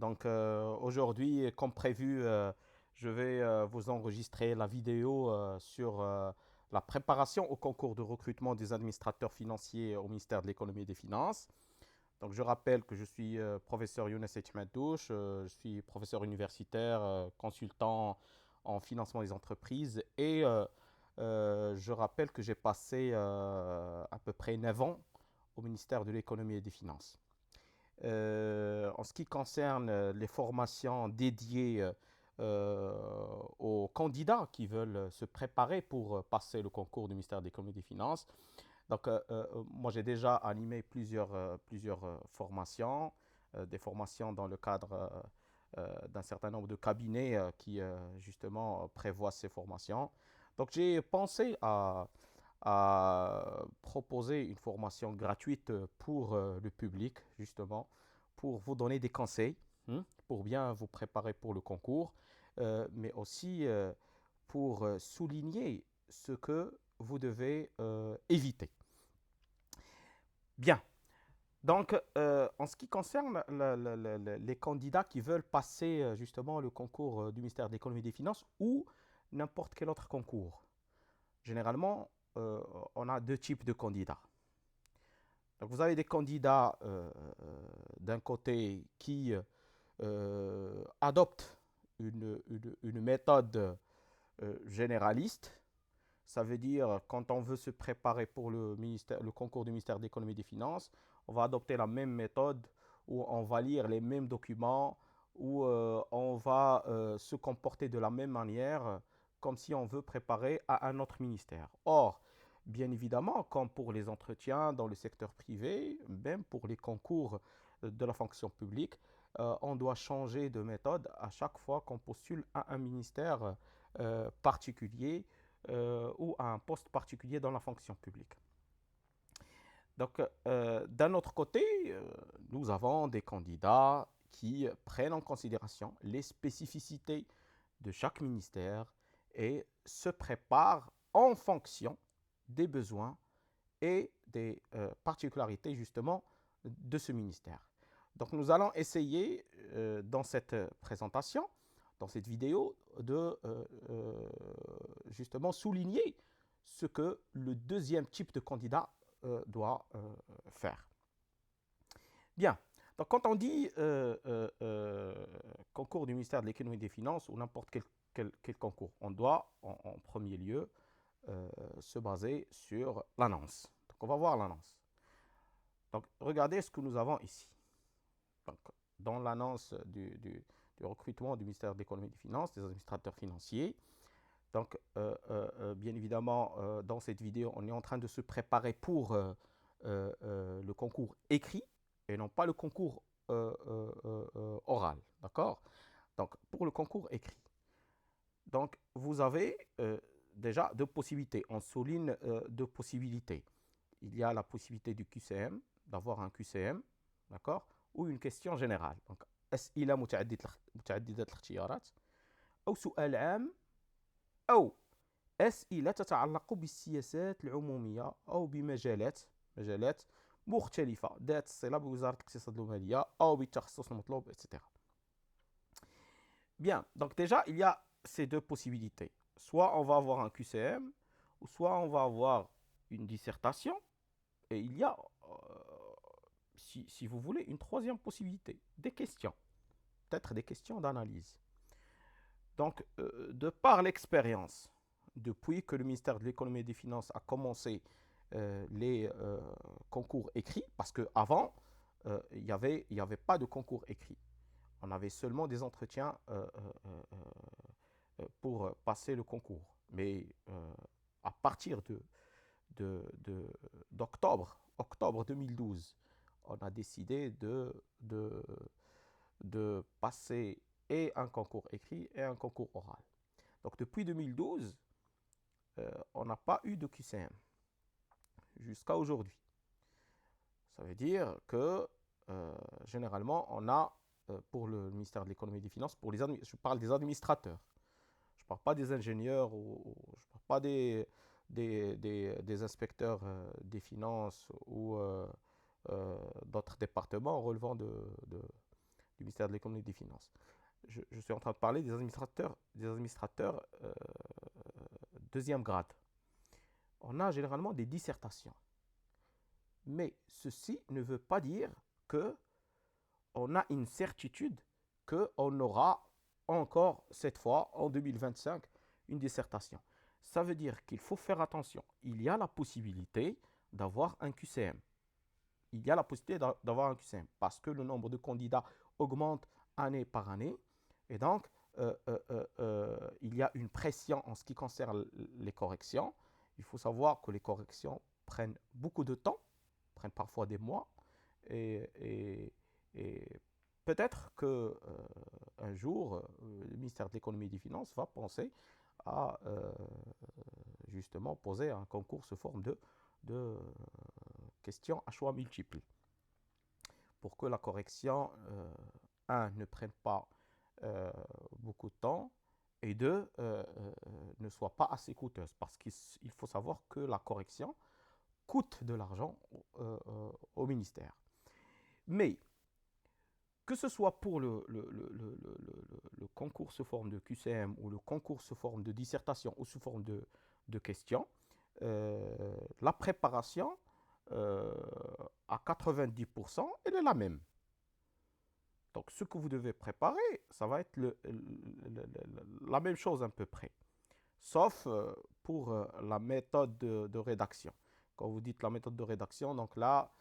Aujourd'hui, comme prévu, je vais vous enregistrer la vidéo sur la préparation au concours de recrutement des administrateurs financiers au ministère de l'économie et des finances. Donc je rappelle que je suis professeur Younes Etchmadouche, je suis professeur universitaire, consultant en financement des entreprises et je rappelle que j'ai passé à peu près 9 ans au ministère de l'économie et des finances. En ce qui concerne les formations dédiées aux candidats qui veulent se préparer pour passer le concours du ministère de l'économie et des finances, moi j'ai déjà animé plusieurs formations, des formations dans le cadre d'un certain nombre de cabinets qui justement prévoient ces formations. Donc j'ai pensé à proposer une formation gratuite pour le public, justement, pour vous donner des conseils, pour bien vous préparer pour le concours, mais aussi pour souligner ce que vous devez éviter. Bien. En ce qui concerne les candidats qui veulent passer justement le concours du ministère de l'économie et des finances ou n'importe quel autre concours, généralement, on a deux types de candidats. Donc, vous avez des candidats d'un côté qui adoptent une méthode généraliste. Ça veut dire quand on veut se préparer pour le concours du ministère de l'économie et des finances, on va adopter la même méthode où on va lire les mêmes documents, où on va se comporter de la même manière, comme si on veut préparer à un autre ministère. Or, bien évidemment, comme pour les entretiens dans le secteur privé, même pour les concours de la fonction publique, on doit changer de méthode à chaque fois qu'on postule à un ministère particulier ou à un poste particulier dans la fonction publique. D'un autre côté, nous avons des candidats qui prennent en considération les spécificités de chaque ministère et se préparent en fonction des besoins et des particularités justement de ce ministère. Donc nous allons essayer dans cette présentation, dans cette vidéo, de justement souligner ce que le deuxième type de candidat doit faire. Bien, donc quand on dit concours du ministère de l'économie et des finances ou n'importe quel concours, on doit en premier lieu se baser sur l'annonce. Donc on va voir l'annonce. Donc regardez ce que nous avons ici. Donc, dans l'annonce du recrutement du ministère de l'économie et des finances, des administrateurs financiers. Donc, bien évidemment, dans cette vidéo, on est en train de se préparer pour le concours écrit et non pas le concours oral. D'accord? Donc, pour le concours écrit. Donc, vous avez déjà deux possibilités. On souligne deux possibilités. Il y a la possibilité du QCM, d'avoir un QCM, d'accord, ou une question générale. Donc, أسئلة متعددة الاختيارات أو سؤال عام أو أسئلة تتعلق بالسياسات العمومية أو مجالات مختلفة ذات الصلة بوزارة الاقتصاد والمالية أو بالتخصص المطلوب etc. Bien, donc déjà, il y a ces deux possibilités. Soit on va avoir un QCM, ou soit on va avoir une dissertation, et il y a, si vous voulez, une troisième possibilité, des questions, peut-être des questions d'analyse. Donc, de par l'expérience, depuis que le ministère de l'économie et des finances a commencé les concours écrits, parce qu'avant, il n'y avait pas de concours écrits. On avait seulement des entretiens pour passer le concours. Mais à partir d'octobre, octobre 2012, on a décidé de passer et un concours écrit et un concours oral. Donc depuis 2012, on n'a pas eu de QCM jusqu'à aujourd'hui. Ça veut dire que généralement, on a pour le ministère de l'économie et des finances, je parle des administrateurs, je ne parle pas des ingénieurs je ne parle pas des inspecteurs des finances ou d'autres départements relevant du du ministère de l'économie et des finances. Je suis en train de parler des administrateurs deuxième grade. On a généralement des dissertations. Mais ceci ne veut pas dire qu'on a une certitude qu'on aura encore cette fois, en 2025, une dissertation. Ça veut dire qu'il faut faire attention. Il y a la possibilité d'avoir un QCM. Il y a la possibilité d'avoir un QCM parce que le nombre de candidats augmente année par année. Et donc, il y a une pression en ce qui concerne les corrections. Il faut savoir que les corrections prennent beaucoup de temps, prennent parfois des mois. Et peut-être qu'un jour, le ministère de l'économie et des finances va penser à justement poser un concours sous forme de questions à choix multiples pour que la correction, ne prenne pas beaucoup de temps et ne soit pas assez coûteuse parce qu'il faut savoir que la correction coûte de l'argent au ministère. Mais que ce soit pour le concours sous forme de QCM ou le concours sous forme de dissertation ou sous forme de questions, la préparation à 90%, elle est la même. Donc, ce que vous devez préparer, ça va être la même chose à peu près, sauf pour la méthode de rédaction. Quand vous dites la méthode de rédaction, donc là,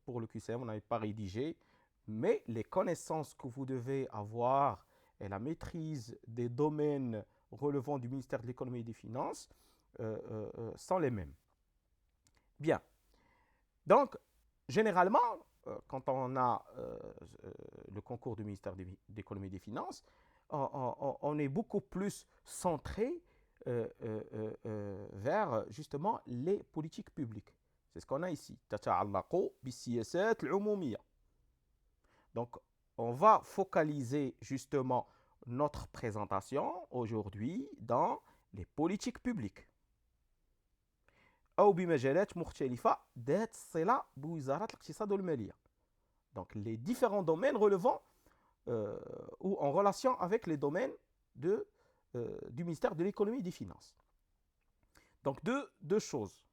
pour le QCM, on n'avait pas rédigé, mais les connaissances que vous devez avoir et la maîtrise des domaines relevant du ministère de l'économie et des finances sont les mêmes. Bien. Donc, généralement, quand on a le concours du ministère de l'économie et des finances, on est beaucoup plus centré vers justement les politiques publiques. C'est ce qu'on a ici. Donc, on va focaliser justement notre présentation aujourd'hui dans les politiques publiques. أو بمجالات مختلفة ذات صلة بوزارة الاقتصاد والمالية. Donc, les différents domaines relevant ou en relation avec les domaines du ministère de l'économie et des finances. Donc, deux choses.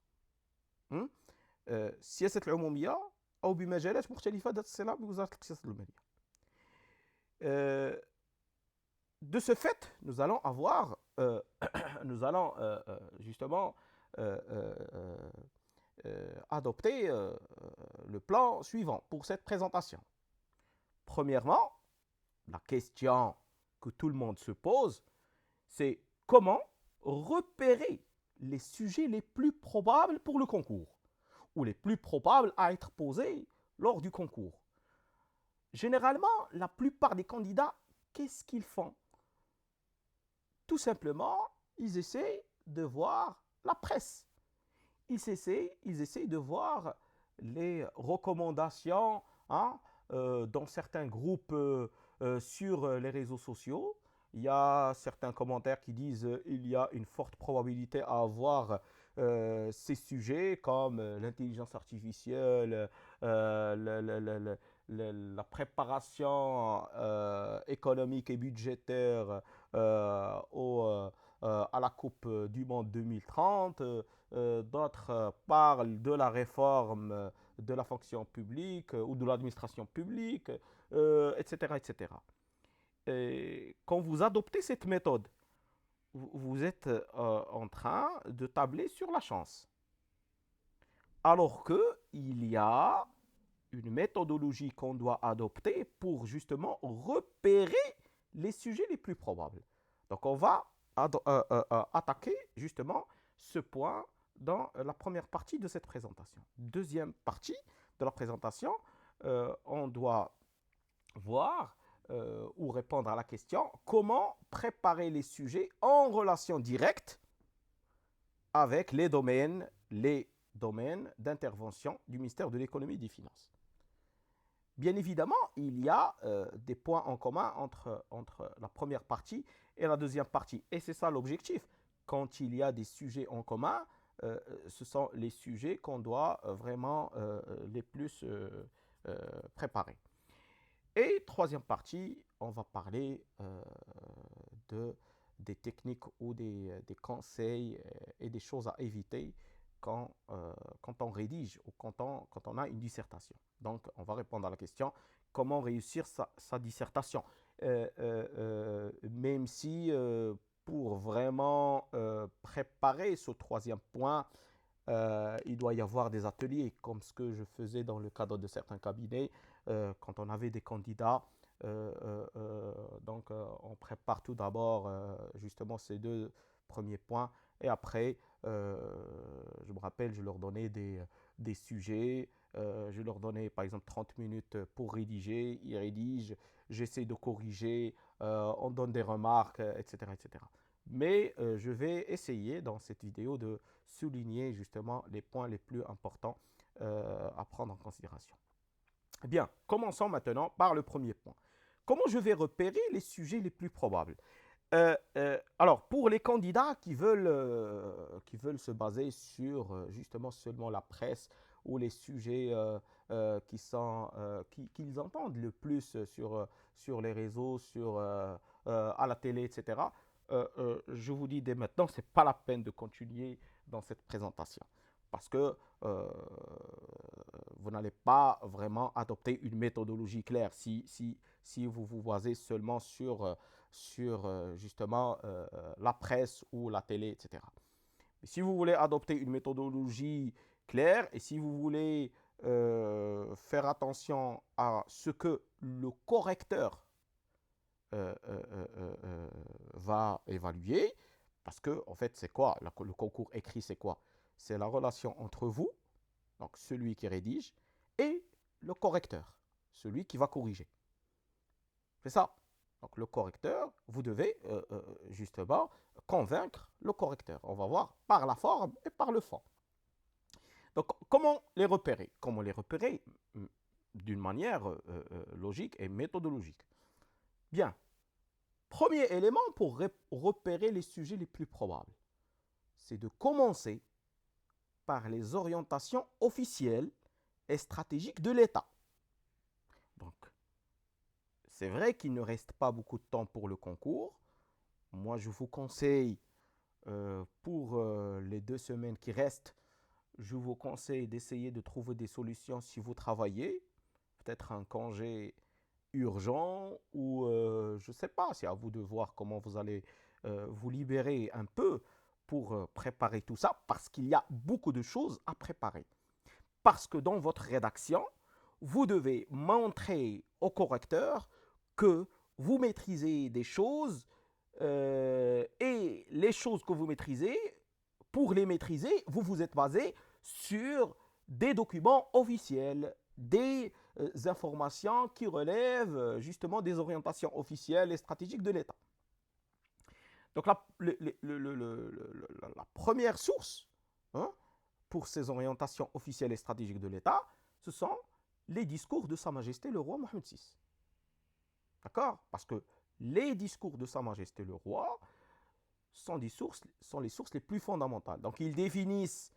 السياسة العمومية أو بمجالات مختلفة ذات الصلة بوزارة الاقتصاد والمالية. De ce fait, nous allons avoir, justement adopter le plan suivant pour cette présentation. Premièrement, la question que tout le monde se pose, c'est comment repérer les sujets les plus probables pour le concours ou les plus probables à être posés lors du concours. Généralement, la plupart des candidats, qu'est-ce qu'ils font? Tout simplement, ils essaient de voir la presse. Ils essaient de voir les recommandations dans certains groupes sur les réseaux sociaux. Il y a certains commentaires qui disent qu'il y a une forte probabilité à avoir ces sujets comme l'intelligence artificielle, la préparation économique et budgétaire à la Coupe du Monde 2030. D'autres parlent de la réforme de la fonction publique ou de l'administration publique, etc., etc. Et quand vous adoptez cette méthode, vous êtes en train de tabler sur la chance. Alors qu'il y a une méthodologie qu'on doit adopter pour justement repérer les sujets les plus probables. Donc on va attaquer justement ce point dans la première partie de cette présentation. Deuxième partie de la présentation, on doit voir ou répondre à la question comment préparer les sujets en relation directe avec les domaines d'intervention du ministère de l'économie et des finances. Bien évidemment, il y a des points en commun entre la première partie et la deuxième partie. Et c'est ça l'objectif. Quand il y a des sujets en commun, ce sont les sujets qu'on doit vraiment les plus préparer. Et troisième partie, on va parler des techniques ou des conseils et des choses à éviter quand on rédige ou quand on a une dissertation. Donc, on va répondre à la question comment réussir sa dissertation. Même si pour vraiment préparer ce troisième point, il doit y avoir des ateliers comme ce que je faisais dans le cadre de certains cabinets quand on avait des candidats. Donc, on prépare tout d'abord justement ces deux premiers points et après, je me rappelle, je leur donnais des sujets. Je leur donnais par exemple 30 minutes pour rédiger. Ils rédigent, j'essaie de corriger, on donne des remarques, etc., etc. Mais je vais essayer dans cette vidéo de souligner justement les points les plus importants à prendre en considération. Eh bien, commençons maintenant par le premier point. Comment je vais repérer les sujets les plus probables? Alors, pour les candidats qui veulent se baser sur justement seulement la presse ou les sujets qu'ils entendent le plus sur les réseaux, à la télé, etc., je vous dis dès maintenant, ce n'est pas la peine de continuer dans cette présentation parce que vous n'allez pas vraiment adopter une méthodologie claire si vous vous basez seulement sur justement la presse ou la télé, etc. Mais si vous voulez adopter une méthodologie claire et si vous voulez faire attention à ce que le correcteur va évaluer, parce que en fait c'est quoi le concours écrit, c'est quoi? C'est la relation entre vous, donc celui qui rédige, et le correcteur, celui qui va corriger. C'est ça. Donc le correcteur, vous devez justement convaincre le correcteur. On va voir par la forme et par le fond. Donc comment les repérer? Comment les repérer d'une manière logique et méthodologique? Bien. Premier élément pour repérer les sujets les plus probables, c'est de commencer par les orientations officielles et stratégiques de l'État. Donc, c'est vrai qu'il ne reste pas beaucoup de temps pour le concours. Moi, je vous conseille, pour les 2 semaines qui restent, je vous conseille d'essayer de trouver des solutions si vous travaillez. Peut-être un congé urgent ou je ne sais pas, c'est à vous de voir comment vous allez vous libérer un peu pour préparer tout ça parce qu'il y a beaucoup de choses à préparer. Parce que dans votre rédaction, vous devez montrer au correcteur que vous maîtrisez des choses et les choses que vous maîtrisez, pour les maîtriser, vous vous êtes basé sur des documents officiels, des informations qui relèvent justement des orientations officielles et stratégiques de l'État. Donc la première source hein, pour ces orientations officielles et stratégiques de l'État, ce sont les discours de Sa Majesté le roi Mohammed VI. D'accord? Parce que les discours de Sa Majesté le roi sont les sources les plus fondamentales. Donc ils définissent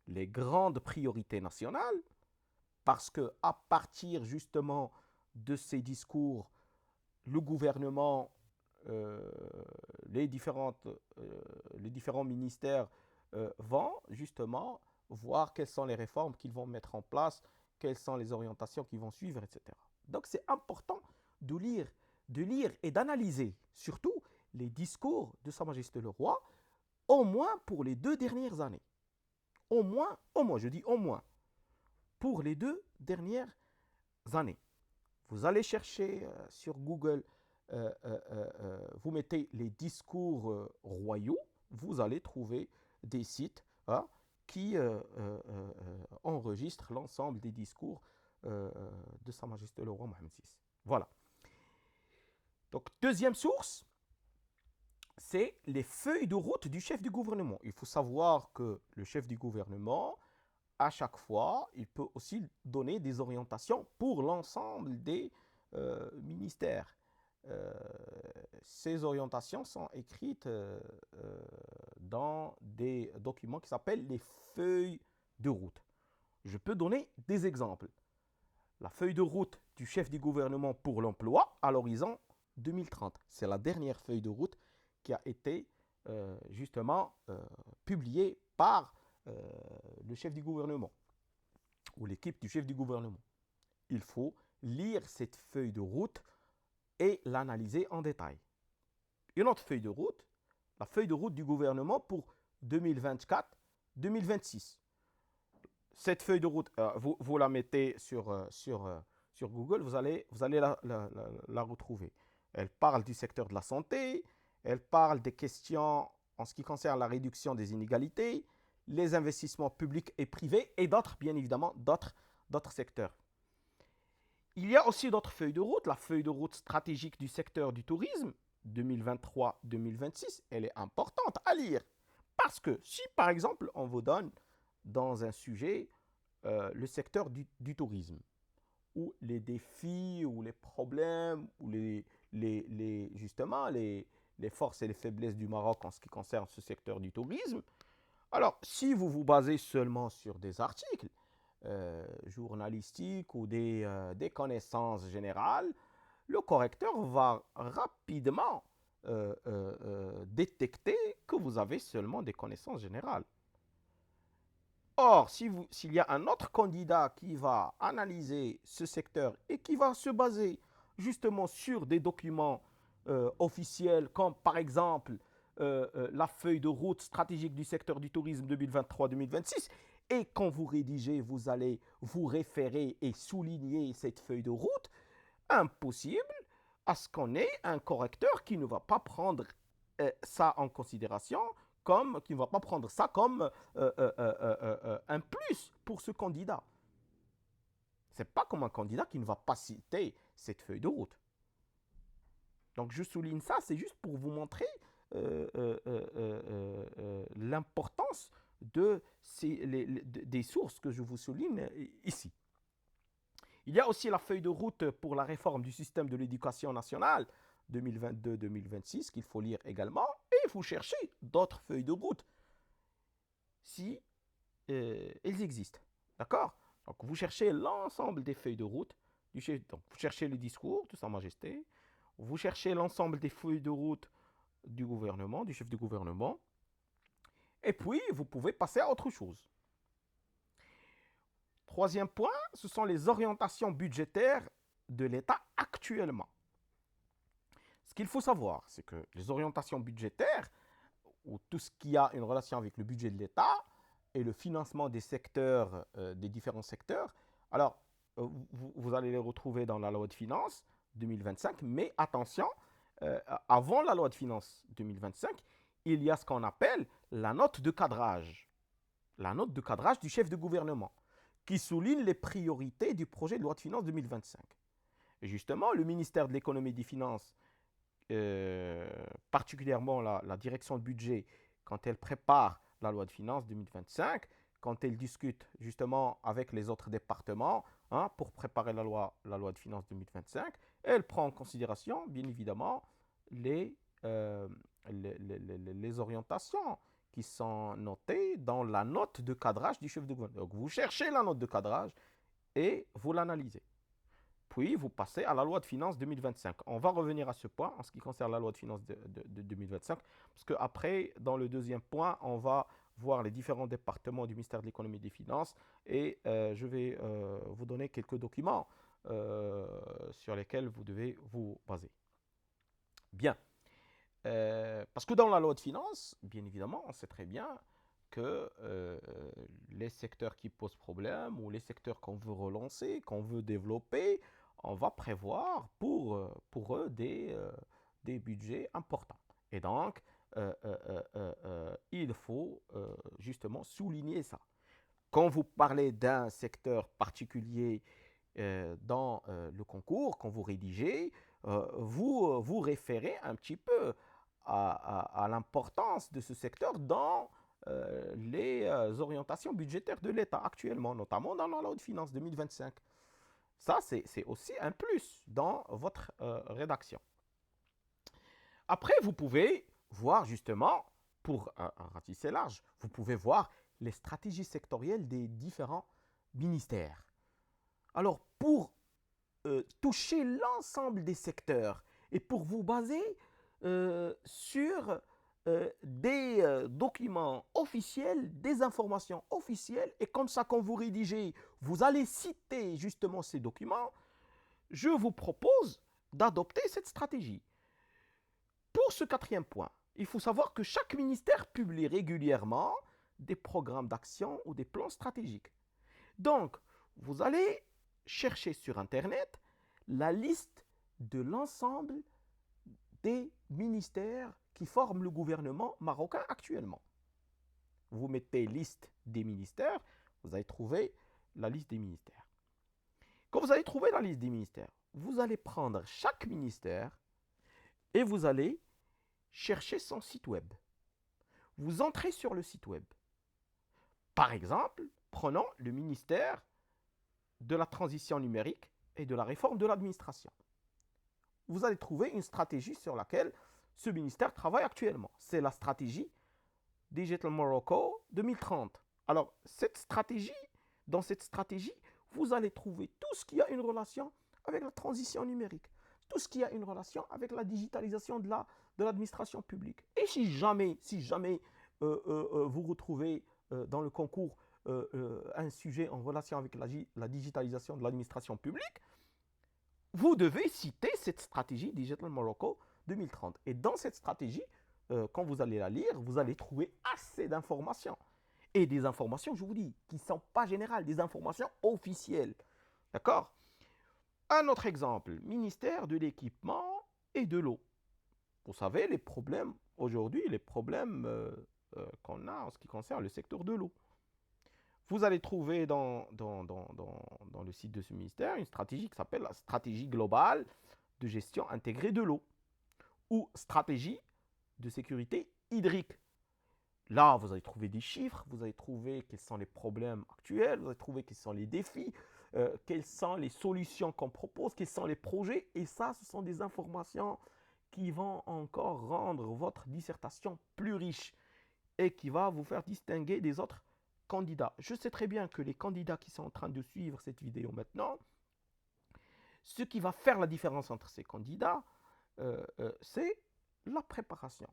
les grandes priorités nationales parce que à partir justement de ces discours, le gouvernement, les différents ministères vont justement voir quelles sont les réformes qu'ils vont mettre en place, quelles sont les orientations qu'ils vont suivre, etc. Donc c'est important de lire et d'analyser surtout les discours de Sa Majesté le Roi, au moins pour les 2 dernières années. Au moins, je dis au moins, pour les 2 dernières années. Vous allez chercher sur Google, vous mettez les discours royaux, vous allez trouver des sites hein, qui enregistrent l'ensemble des discours de Sa Majesté le Roi Mohammed VI. Voilà. Donc, deuxième source, c'est les feuilles de route du chef du gouvernement. Il faut savoir que le chef du gouvernement, à chaque fois, il peut aussi donner des orientations pour l'ensemble des ministères. Ces orientations sont écrites dans des documents qui s'appellent les feuilles de route. Je peux donner des exemples. la feuille de route du chef du gouvernement pour l'emploi à l'horizon 2030. C'est la dernière feuille de route qui a été justement publiée par le chef du gouvernement ou l'équipe du chef du gouvernement. Il faut lire cette feuille de route et l'analyser en détail. Une autre feuille de route, la feuille de route du gouvernement pour 2024-2026. Cette feuille de route, vous la mettez sur Google, vous allez la retrouver. Elle parle du secteur de la santé, elle parle des questions en ce qui concerne la réduction des inégalités, les investissements publics et privés et d'autres, bien évidemment, d'autres secteurs. Il y a aussi d'autres feuilles de route, la feuille de route stratégique du secteur du tourisme 2023-2026, elle est importante à lire. Parce que si, par exemple, on vous donne dans un sujet le secteur du tourisme, ou les défis, ou les problèmes, ou justement les forces et les faiblesses du Maroc en ce qui concerne ce secteur du tourisme, alors si vous vous basez seulement sur des articles journalistiques ou des connaissances générales, le correcteur va rapidement détecter que vous avez seulement des connaissances générales. Or, s'il y a un autre candidat qui va analyser ce secteur et qui va se baser justement sur des documents officiels, comme par exemple la feuille de route stratégique du secteur du tourisme 2023-2026, et quand vous rédigez, vous allez vous référer et souligner cette feuille de route, impossible à ce qu'on ait un correcteur qui ne va pas prendre ça en considération, qui ne va pas prendre ça comme un plus pour ce candidat. Ce n'est pas comme un candidat qui ne va pas citer cette feuille de route. Donc je souligne ça, c'est juste pour vous montrer l'importance des sources que je vous souligne ici. Il y a aussi la feuille de route pour la réforme du système de l'éducation nationale 2022-2026 qu'il faut lire également, et il faut chercher d'autres feuilles de route si elles existent. D'accord? Donc vous cherchez l'ensemble des feuilles de route donc vous cherchez le discours de Sa Majesté, vous cherchez l'ensemble des feuilles de route du gouvernement, du chef du gouvernement, et puis vous pouvez passer à autre chose. Troisième point, ce sont les orientations budgétaires de l'État actuellement. Ce qu'il faut savoir, c'est que les orientations budgétaires, ou tout ce qui a une relation avec le budget de l'État et le financement des secteurs, des différents secteurs, alors vous allez les retrouver dans la loi de finances 2025, mais attention, avant la loi de finances 2025, il y a ce qu'on appelle la note de cadrage. La note de cadrage du chef de gouvernement, qui souligne les priorités du projet de loi de finances 2025. Et justement, le ministère de l'économie et des finances, particulièrement la direction de budget, quand elle prépare la loi de finances 2025, quand elle discute justement avec les autres départements pour préparer la loi de finances 2025, elle prend en considération, bien évidemment, les orientations qui sont notées dans la note de cadrage du chef de gouvernement. Donc, vous cherchez la note de cadrage et vous l'analysez. Puis, vous passez à la loi de finances 2025. On va revenir à ce point en ce qui concerne la loi de finances de 2025, parce qu'après, dans le deuxième point, on va voir les différents départements du ministère de l'économie et des finances, et je vais vous donner quelques documents sur lesquels vous devez vous baser. Bien. Parce que dans la loi de finances, bien évidemment, on sait très bien que les secteurs qui posent problème ou les secteurs qu'on veut relancer, qu'on veut développer, on va prévoir pour eux des budgets importants. Et donc, il faut justement souligner ça. Quand vous parlez d'un secteur particulier dans le concours, quand vous rédigez, vous référez un petit peu à l'importance de ce secteur dans les orientations budgétaires de l'État actuellement, notamment dans la loi de finances 2025. Ça, c'est aussi un plus dans votre rédaction. Après, vous pouvez voir justement, pour ratisser large, vous pouvez voir les stratégies sectorielles des différents ministères. Alors, pour toucher l'ensemble des secteurs et pour vous baser sur des documents officiels, des informations officielles, et comme ça, quand vous rédigez, vous allez citer justement ces documents, je vous propose d'adopter cette stratégie. Pour ce quatrième point, il faut savoir que chaque ministère publie régulièrement des programmes d'action ou des plans stratégiques. Donc, vous allez chercher sur Internet la liste de l'ensemble des ministères qui forment le gouvernement marocain actuellement. Vous mettez liste des ministères, vous allez trouver la liste des ministères. Quand vous allez trouver la liste des ministères, vous allez prendre chaque ministère et vous allez chercher son site web. Vous entrez sur le site web. Par exemple, prenons le ministère de la transition numérique et de la réforme de l'administration. Vous allez trouver une stratégie sur laquelle ce ministère travaille actuellement. C'est la stratégie Digital Morocco 2030. Alors, dans cette stratégie, vous allez trouver tout ce qui a une relation avec la transition numérique, tout ce qui a une relation avec la digitalisation de l'administration publique. Et si jamais vous retrouvez dans le concours un sujet en relation avec la digitalisation de l'administration publique, vous devez citer cette stratégie Digital Morocco 2030. Et dans cette stratégie, quand vous allez la lire, vous allez trouver assez d'informations. Et des informations, je vous dis, qui ne sont pas générales, des informations officielles. D'accord? Un autre exemple, ministère de l'équipement et de l'eau. Vous savez, les problèmes aujourd'hui, les problèmes qu'on a en ce qui concerne le secteur de l'eau. Vous allez trouver dans le site de ce ministère une stratégie qui s'appelle la stratégie globale de gestion intégrée de l'eau ou stratégie de sécurité hydrique. Là, vous allez trouver des chiffres, vous allez trouver quels sont les problèmes actuels, vous allez trouver quels sont les défis, quelles sont les solutions qu'on propose, quels sont les projets. Et ça, ce sont des informations qui vont encore rendre votre dissertation plus riche et qui va vous faire distinguer des autres candidats. Je sais très bien que les candidats qui sont en train de suivre cette vidéo maintenant, ce qui va faire la différence entre ces candidats, c'est la préparation.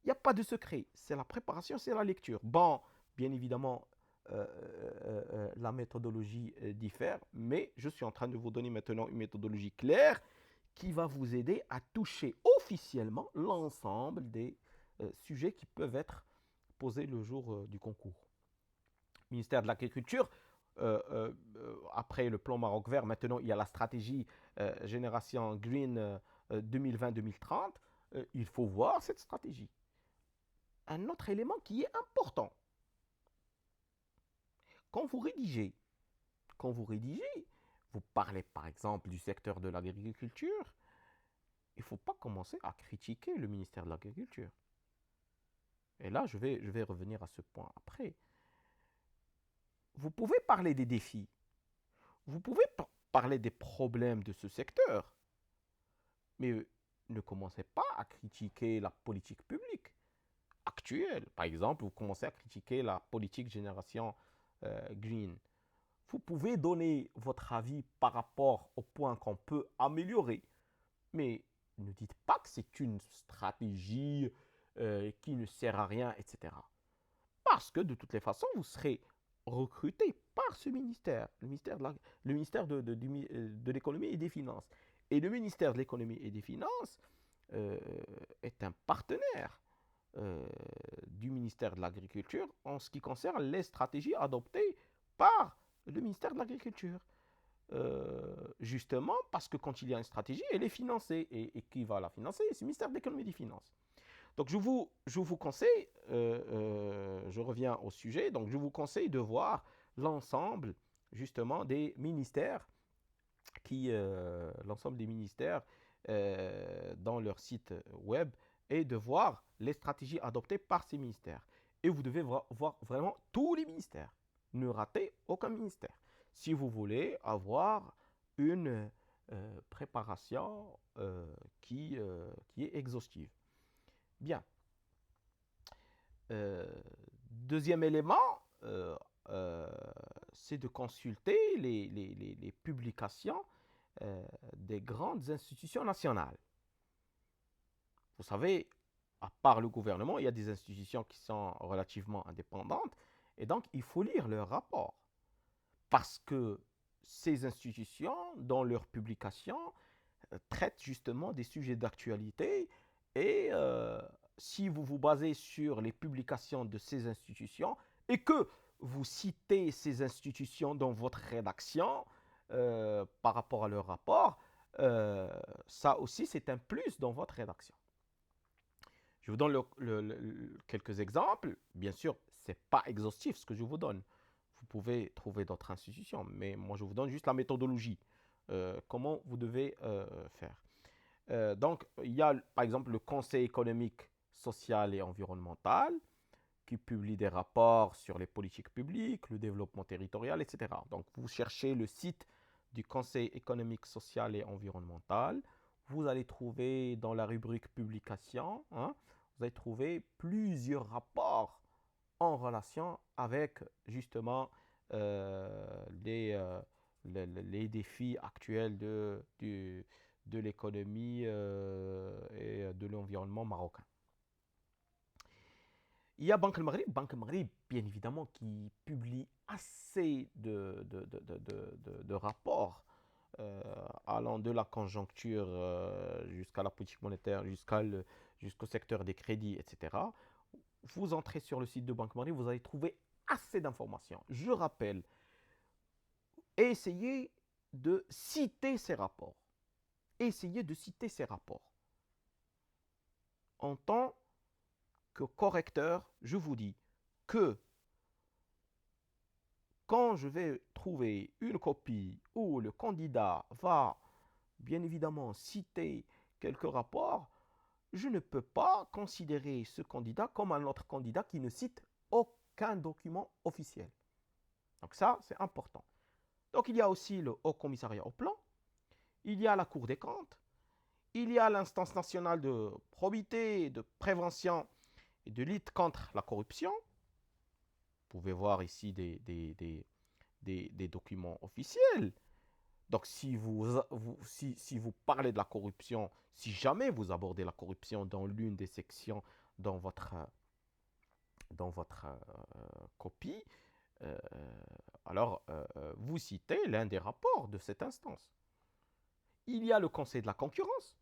Il n'y a pas de secret, c'est la préparation, c'est la lecture. Bon, bien évidemment, la méthodologie diffère, mais je suis en train de vous donner maintenant une méthodologie claire qui va vous aider à toucher officiellement l'ensemble des sujets qui peuvent être posés le jour du concours. Ministère de l'Agriculture, après le plan Maroc vert, maintenant il y a la stratégie Génération Green 2020-2030. Il faut voir cette stratégie. Un autre élément qui est important. Quand vous rédigez, vous parlez par exemple du secteur de l'agriculture, il ne faut pas commencer à critiquer le ministère de l'Agriculture. Et là, je vais revenir à ce point après. Vous pouvez parler des défis, vous pouvez parler des problèmes de ce secteur, mais ne commencez pas à critiquer la politique publique actuelle. Par exemple, vous commencez à critiquer la politique génération green. Vous pouvez donner votre avis par rapport aux points qu'on peut améliorer, mais ne dites pas que c'est une stratégie qui ne sert à rien, etc. Parce que de toutes les façons, vous serez recruté par ce ministère, le ministère de l'économie et des finances. Et le ministère de l'économie et des finances est un partenaire du ministère de l'Agriculture en ce qui concerne les stratégies adoptées par le ministère de l'Agriculture. Justement parce que quand il y a une stratégie, elle est financée. Et qui va la financer? C'est le ministère de l'économie et des finances. Donc je vous conseille, je reviens au sujet, donc je vous conseille de voir l'ensemble justement des ministères l'ensemble des ministères dans leur site web et de voir les stratégies adoptées par ces ministères. Et vous devez voir vraiment tous les ministères. Ne ratez aucun ministère. Si vous voulez avoir une préparation qui est exhaustive. Bien. Deuxième élément, c'est de consulter les publications des grandes institutions nationales. Vous savez, à part le gouvernement, il y a des institutions qui sont relativement indépendantes, et donc il faut lire leurs rapports. Parce que ces institutions, dans leurs publications, traitent justement des sujets d'actualité, et si vous vous basez sur les publications de ces institutions, et que vous citez ces institutions dans votre rédaction par rapport à leur rapport, ça aussi c'est un plus dans votre rédaction. Je vous donne quelques exemples. Bien sûr, ce n'est pas exhaustif ce que je vous donne. Vous pouvez trouver d'autres institutions, mais moi je vous donne juste la méthodologie. Comment vous devez faire. Donc, il y a par exemple le Conseil économique, social et environnemental qui publie des rapports sur les politiques publiques, le développement territorial, etc. Donc, vous cherchez le site du Conseil économique, social et environnemental. Vous allez trouver dans la rubrique publication, hein, vous allez trouver plusieurs rapports en relation avec justement les défis actuels de l'économie et de l'environnement marocain. Il y a Banque el Maghrib, bien évidemment, qui publie assez de rapports allant de la conjoncture jusqu'à la politique monétaire, jusqu'au secteur des crédits, etc. Vous entrez sur le site de Banque Maghrib, vous allez trouver assez d'informations. Je rappelle, essayez de citer ces rapports. Essayez de citer ces rapports. En tant que correcteur, je vous dis que quand je vais trouver une copie où le candidat va bien évidemment citer quelques rapports, je ne peux pas considérer ce candidat comme un autre candidat qui ne cite aucun document officiel. Donc ça, c'est important. Donc il y a aussi le Haut Commissariat au Plan, il y a la Cour des comptes, il y a l'instance nationale de probité, de prévention et de lutte contre la corruption. Vous pouvez voir ici des documents officiels. Donc si vous parlez de la corruption, si jamais vous abordez la corruption dans l'une des sections dans votre copie, euh, alors vous citez l'un des rapports de cette instance. Il y a le Conseil de la concurrence.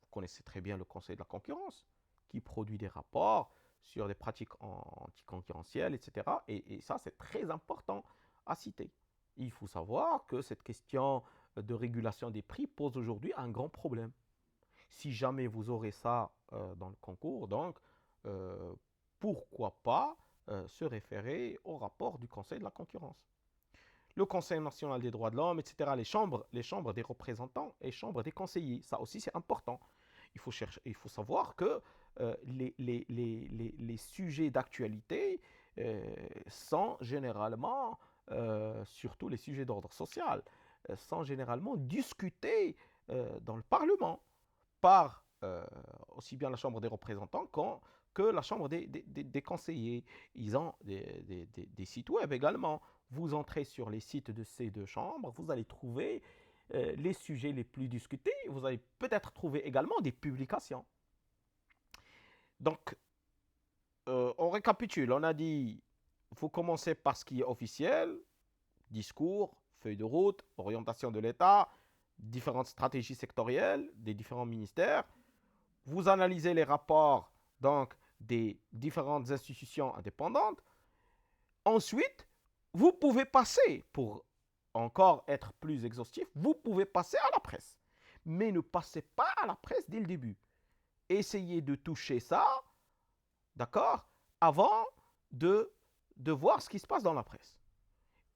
Vous connaissez très bien le Conseil de la concurrence, qui produit des rapports sur des pratiques anticoncurrentielles, etc. Et ça, c'est très important à citer. Il faut savoir que cette question de régulation des prix pose aujourd'hui un grand problème. Si jamais vous aurez ça dans le concours, donc pourquoi pas se référer au rapport du Conseil de la concurrence. Le Conseil national des droits de l'homme, etc., les chambres des représentants et chambres des conseillers, ça aussi c'est important. Il faut savoir que les sujets d'actualité sont généralement, surtout les sujets d'ordre social, sont généralement discutés dans le Parlement par aussi bien la Chambre des représentants que la Chambre des conseillers. Ils ont des sites web également. Vous entrez sur les sites de ces deux chambres, vous allez trouver les sujets les plus discutés. Vous allez peut-être trouver également des publications. Donc, on récapitule. On a dit, il faut commencer par ce qui est officiel, discours, feuille de route, orientation de l'État, différentes stratégies sectorielles des différents ministères. Vous analysez les rapports donc des différentes institutions indépendantes. Ensuite, vous pouvez passer, pour encore être plus exhaustif, vous pouvez passer à la presse. Mais ne passez pas à la presse dès le début. Essayez de toucher ça, d'accord, avant de voir ce qui se passe dans la presse.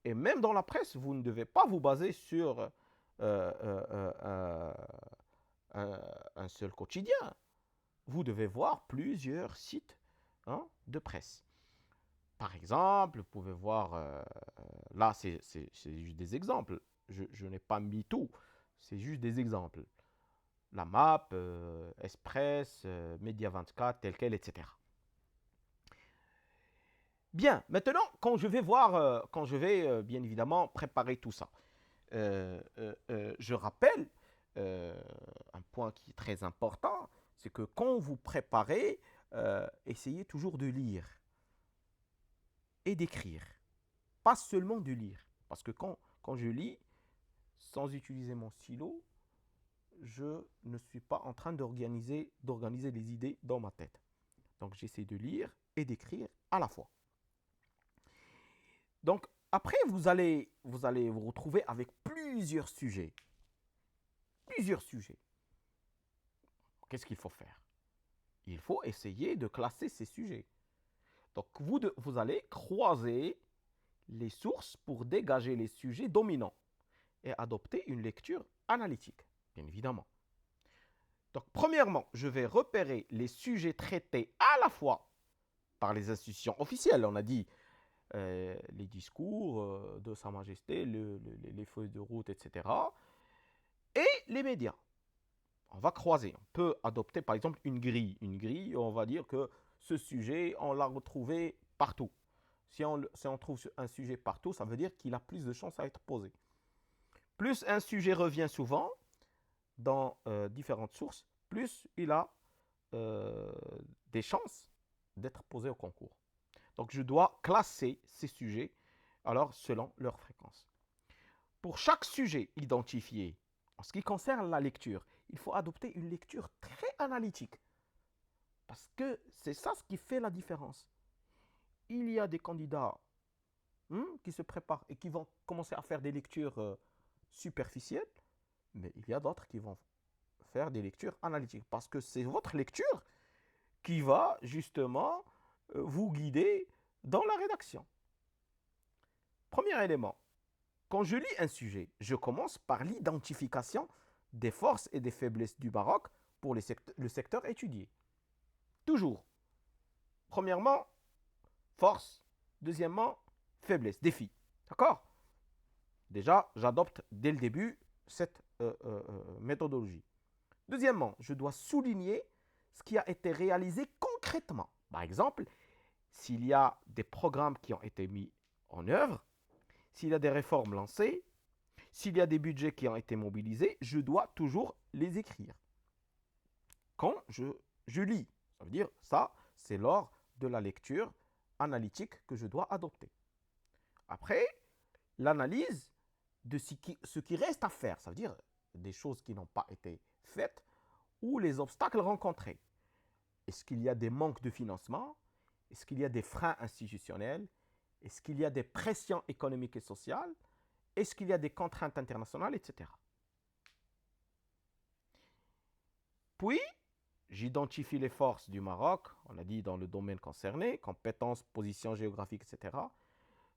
Et même dans la presse, vous ne devez pas vous baser sur un seul quotidien. Vous devez voir plusieurs sites de presse. Par exemple, vous pouvez voir, là c'est juste des exemples, je n'ai pas mis tout, c'est juste des exemples. La map, Express, Média 24, tel quel, etc. Bien, maintenant, quand je vais voir, quand je vais bien évidemment préparer tout ça, je rappelle euh, un point qui est très important, c'est que quand vous préparez, essayez toujours de lire et d'écrire, pas seulement de lire. Parce que quand je lis, sans utiliser mon stylo, je ne suis pas en train d'organiser les idées dans ma tête. Donc j'essaie de lire et d'écrire à la fois. Donc après, vous retrouver avec plusieurs sujets. Plusieurs sujets. Qu'est-ce qu'il faut faire? Il faut essayer de classer ces sujets. Donc vous allez croiser les sources pour dégager les sujets dominants et adopter une lecture analytique, bien évidemment. Donc premièrement, je vais repérer les sujets traités à la fois par les institutions officielles. On a dit les discours de Sa Majesté, les feuilles de route, etc. Et les médias. On va croiser. On peut adopter par exemple une grille. Une grille, on va dire que ce sujet, on l'a retrouvé partout. Si on trouve un sujet partout, ça veut dire qu'il a plus de chances à être posé. Plus un sujet revient souvent dans différentes sources, plus il a euh, des chances d'être posé au concours. Donc je dois classer ces sujets alors selon leur fréquence. Pour chaque sujet identifié, en ce qui concerne la lecture, il faut adopter une lecture très analytique. Parce que c'est ça ce qui fait la différence. Il y a des candidats qui se préparent et qui vont commencer à faire des lectures superficielles, mais il y a d'autres qui vont faire des lectures analytiques. Parce que c'est votre lecture qui va justement vous guider dans la rédaction. Premier élément, quand je lis un sujet, je commence par l'identification des forces et des faiblesses du Maroc pour le secteur étudié. Toujours. Premièrement, force. Deuxièmement, faiblesse, défi. D'accord? Déjà, j'adopte dès le début cette méthodologie. Deuxièmement, je dois souligner ce qui a été réalisé concrètement. Par exemple, s'il y a des programmes qui ont été mis en œuvre, s'il y a des réformes lancées, s'il y a des budgets qui ont été mobilisés, je dois toujours les écrire. Quand je lis, ça veut dire ça, c'est lors de la lecture analytique que je dois adopter. Après, l'analyse de ce qui reste à faire, ça veut dire des choses qui n'ont pas été faites ou les obstacles rencontrés. Est-ce qu'il y a des manques de financement? Est-ce qu'il y a des freins institutionnels? Est-ce qu'il y a des pressions économiques et sociales? Est-ce qu'il y a des contraintes internationales, etc. Puis, j'identifie les forces du Maroc, on a dit dans le domaine concerné, compétences, position géographique, etc.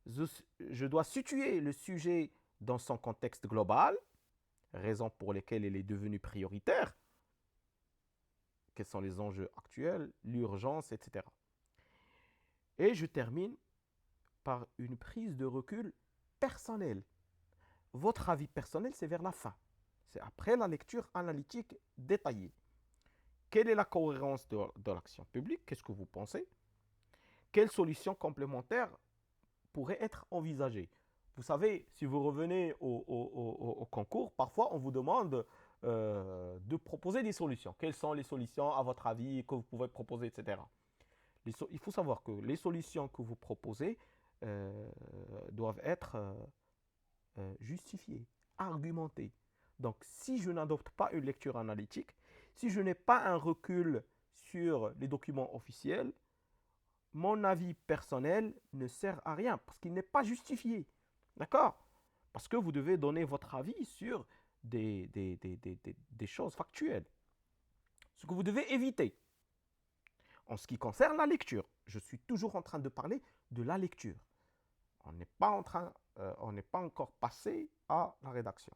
Je dois situer le sujet dans son contexte global, raison pour lesquelles il est devenu prioritaire, quels sont les enjeux actuels, l'urgence, etc. Et je termine par une prise de recul personnelle. Votre avis personnel, c'est vers la fin. C'est après la lecture analytique détaillée. Quelle est la cohérence de l'action publique? Qu'est-ce que vous pensez? Quelles solutions complémentaires pourraient être envisagées? Vous savez, si vous revenez au concours, parfois on vous demande de proposer des solutions. Quelles sont les solutions, à votre avis, que vous pouvez proposer, etc. Il faut savoir que les solutions que vous proposez doivent être justifiées, argumentées. Donc, si je n'adopte pas une lecture analytique, si je n'ai pas un recul sur les documents officiels, mon avis personnel ne sert à rien parce qu'il n'est pas justifié. D'accord? Parce que vous devez donner votre avis sur des choses factuelles. Ce que vous devez éviter. En ce qui concerne la lecture, je suis toujours en train de parler de la lecture. On n'est pas encore passé à la rédaction.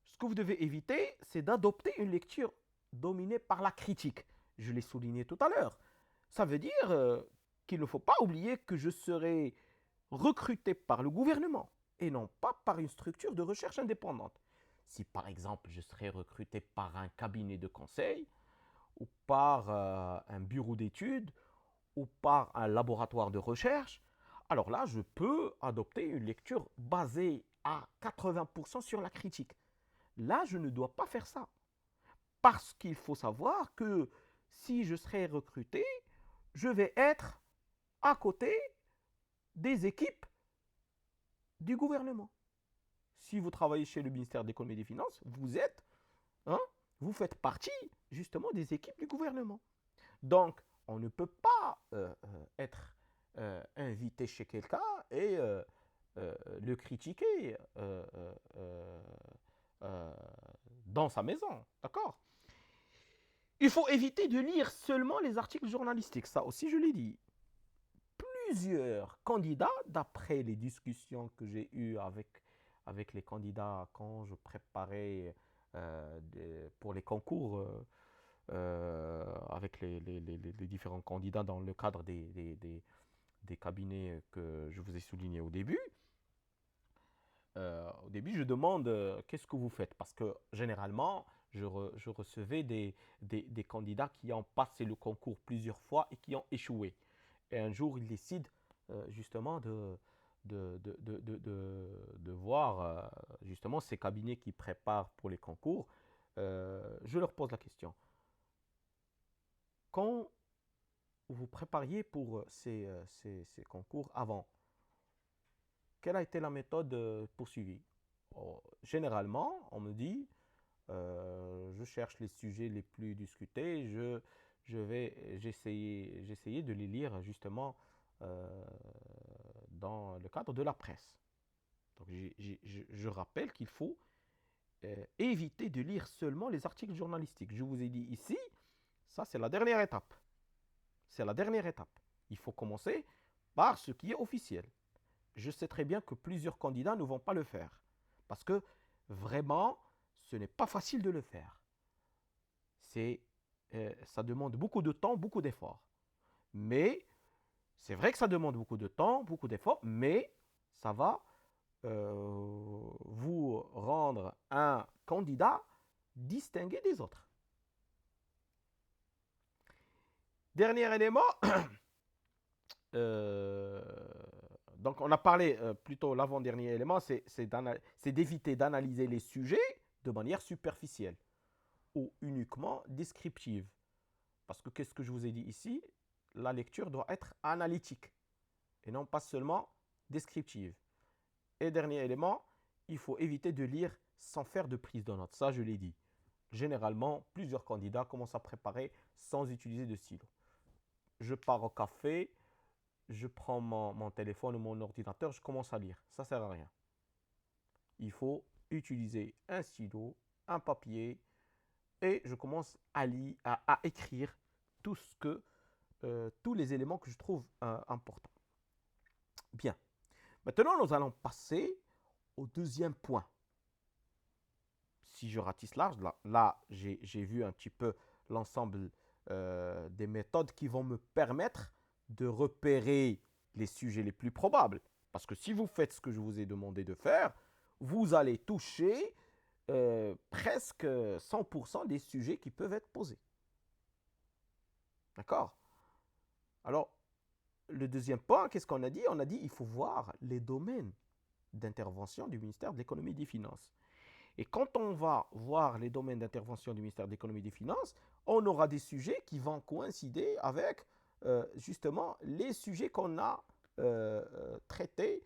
Ce que vous devez éviter, c'est d'adopter une lecture dominée par la critique. Je l'ai souligné tout à l'heure. Ça veut dire qu'il ne faut pas oublier que je serai recruté par le gouvernement et non pas par une structure de recherche indépendante. Si par exemple je serais recruté par un cabinet de conseil ou par un bureau d'études ou par un laboratoire de recherche, alors là, je peux adopter une lecture basée à 80% sur la critique. Là, je ne dois pas faire ça. Parce qu'il faut savoir que si je serai recruté, je vais être à côté des équipes du gouvernement. Si vous travaillez chez le ministère de l'économie et des finances, hein, vous faites partie justement des équipes du gouvernement. Donc, on ne peut pas être invité chez quelqu'un et le critiquer euh, dans sa maison. D'accord? Il faut éviter de lire seulement les articles journalistiques. Ça aussi, je l'ai dit. Plusieurs candidats, d'après les discussions que j'ai eues avec les candidats quand je préparais pour les concours avec les différents candidats dans le cadre des cabinets que je vous ai soulignés au début. Je demande qu'est-ce que vous faites parce que généralement, je recevais des candidats qui ont passé le concours plusieurs fois et qui ont échoué. Et un jour, ils décident justement de voir justement ces cabinets qui préparent pour les concours. Je leur pose la question. Quand vous prépariez pour ces concours avant, quelle a été la méthode poursuivie? Généralement, on me dit, je cherche les sujets les plus discutés, j'essayais de les lire justement dans le cadre de la presse. Donc, je rappelle qu'il faut éviter de lire seulement les articles journalistiques. Je vous ai dit ici, ça c'est la dernière étape. C'est la dernière étape. Il faut commencer par ce qui est officiel. Je sais très bien que plusieurs candidats ne vont pas le faire. Parce que vraiment, ce n'est pas facile de le faire. Ça demande beaucoup de temps, beaucoup d'efforts. Mais c'est vrai que ça demande beaucoup de temps, beaucoup d'efforts, mais ça va vous rendre un candidat distingué des autres. Dernier élément, donc on a parlé plutôt l'avant-dernier élément, c'est d'éviter d'analyser les sujets de manière superficielle ou uniquement descriptive. Parce que qu'est-ce que je vous ai dit ici? La lecture doit être analytique et non pas seulement descriptive. Et dernier élément, il faut éviter de lire sans faire de prise de notes. Ça, je l'ai dit. Généralement, plusieurs candidats commencent à préparer sans utiliser de stylo. Je pars au café, je prends mon téléphone ou mon ordinateur, je commence à lire. Ça ne sert à rien. Il faut utiliser un stylo, un papier, et je commence à écrire tous les éléments que je trouve importants. Bien. Maintenant, nous allons passer au deuxième point. Si je ratisse large, là j'ai vu un petit peu l'ensemble des méthodes qui vont me permettre de repérer les sujets les plus probables. Parce que si vous faites ce que je vous ai demandé de faire, vous allez toucher presque 100% des sujets qui peuvent être posés. D'accord? Alors, le deuxième point, qu'est-ce qu'on a dit? On a dit qu'il faut voir les domaines d'intervention du ministère de l'économie et des finances. Et quand on va voir les domaines d'intervention du ministère de l'économie et des finances, on aura des sujets qui vont coïncider avec justement les sujets qu'on a traités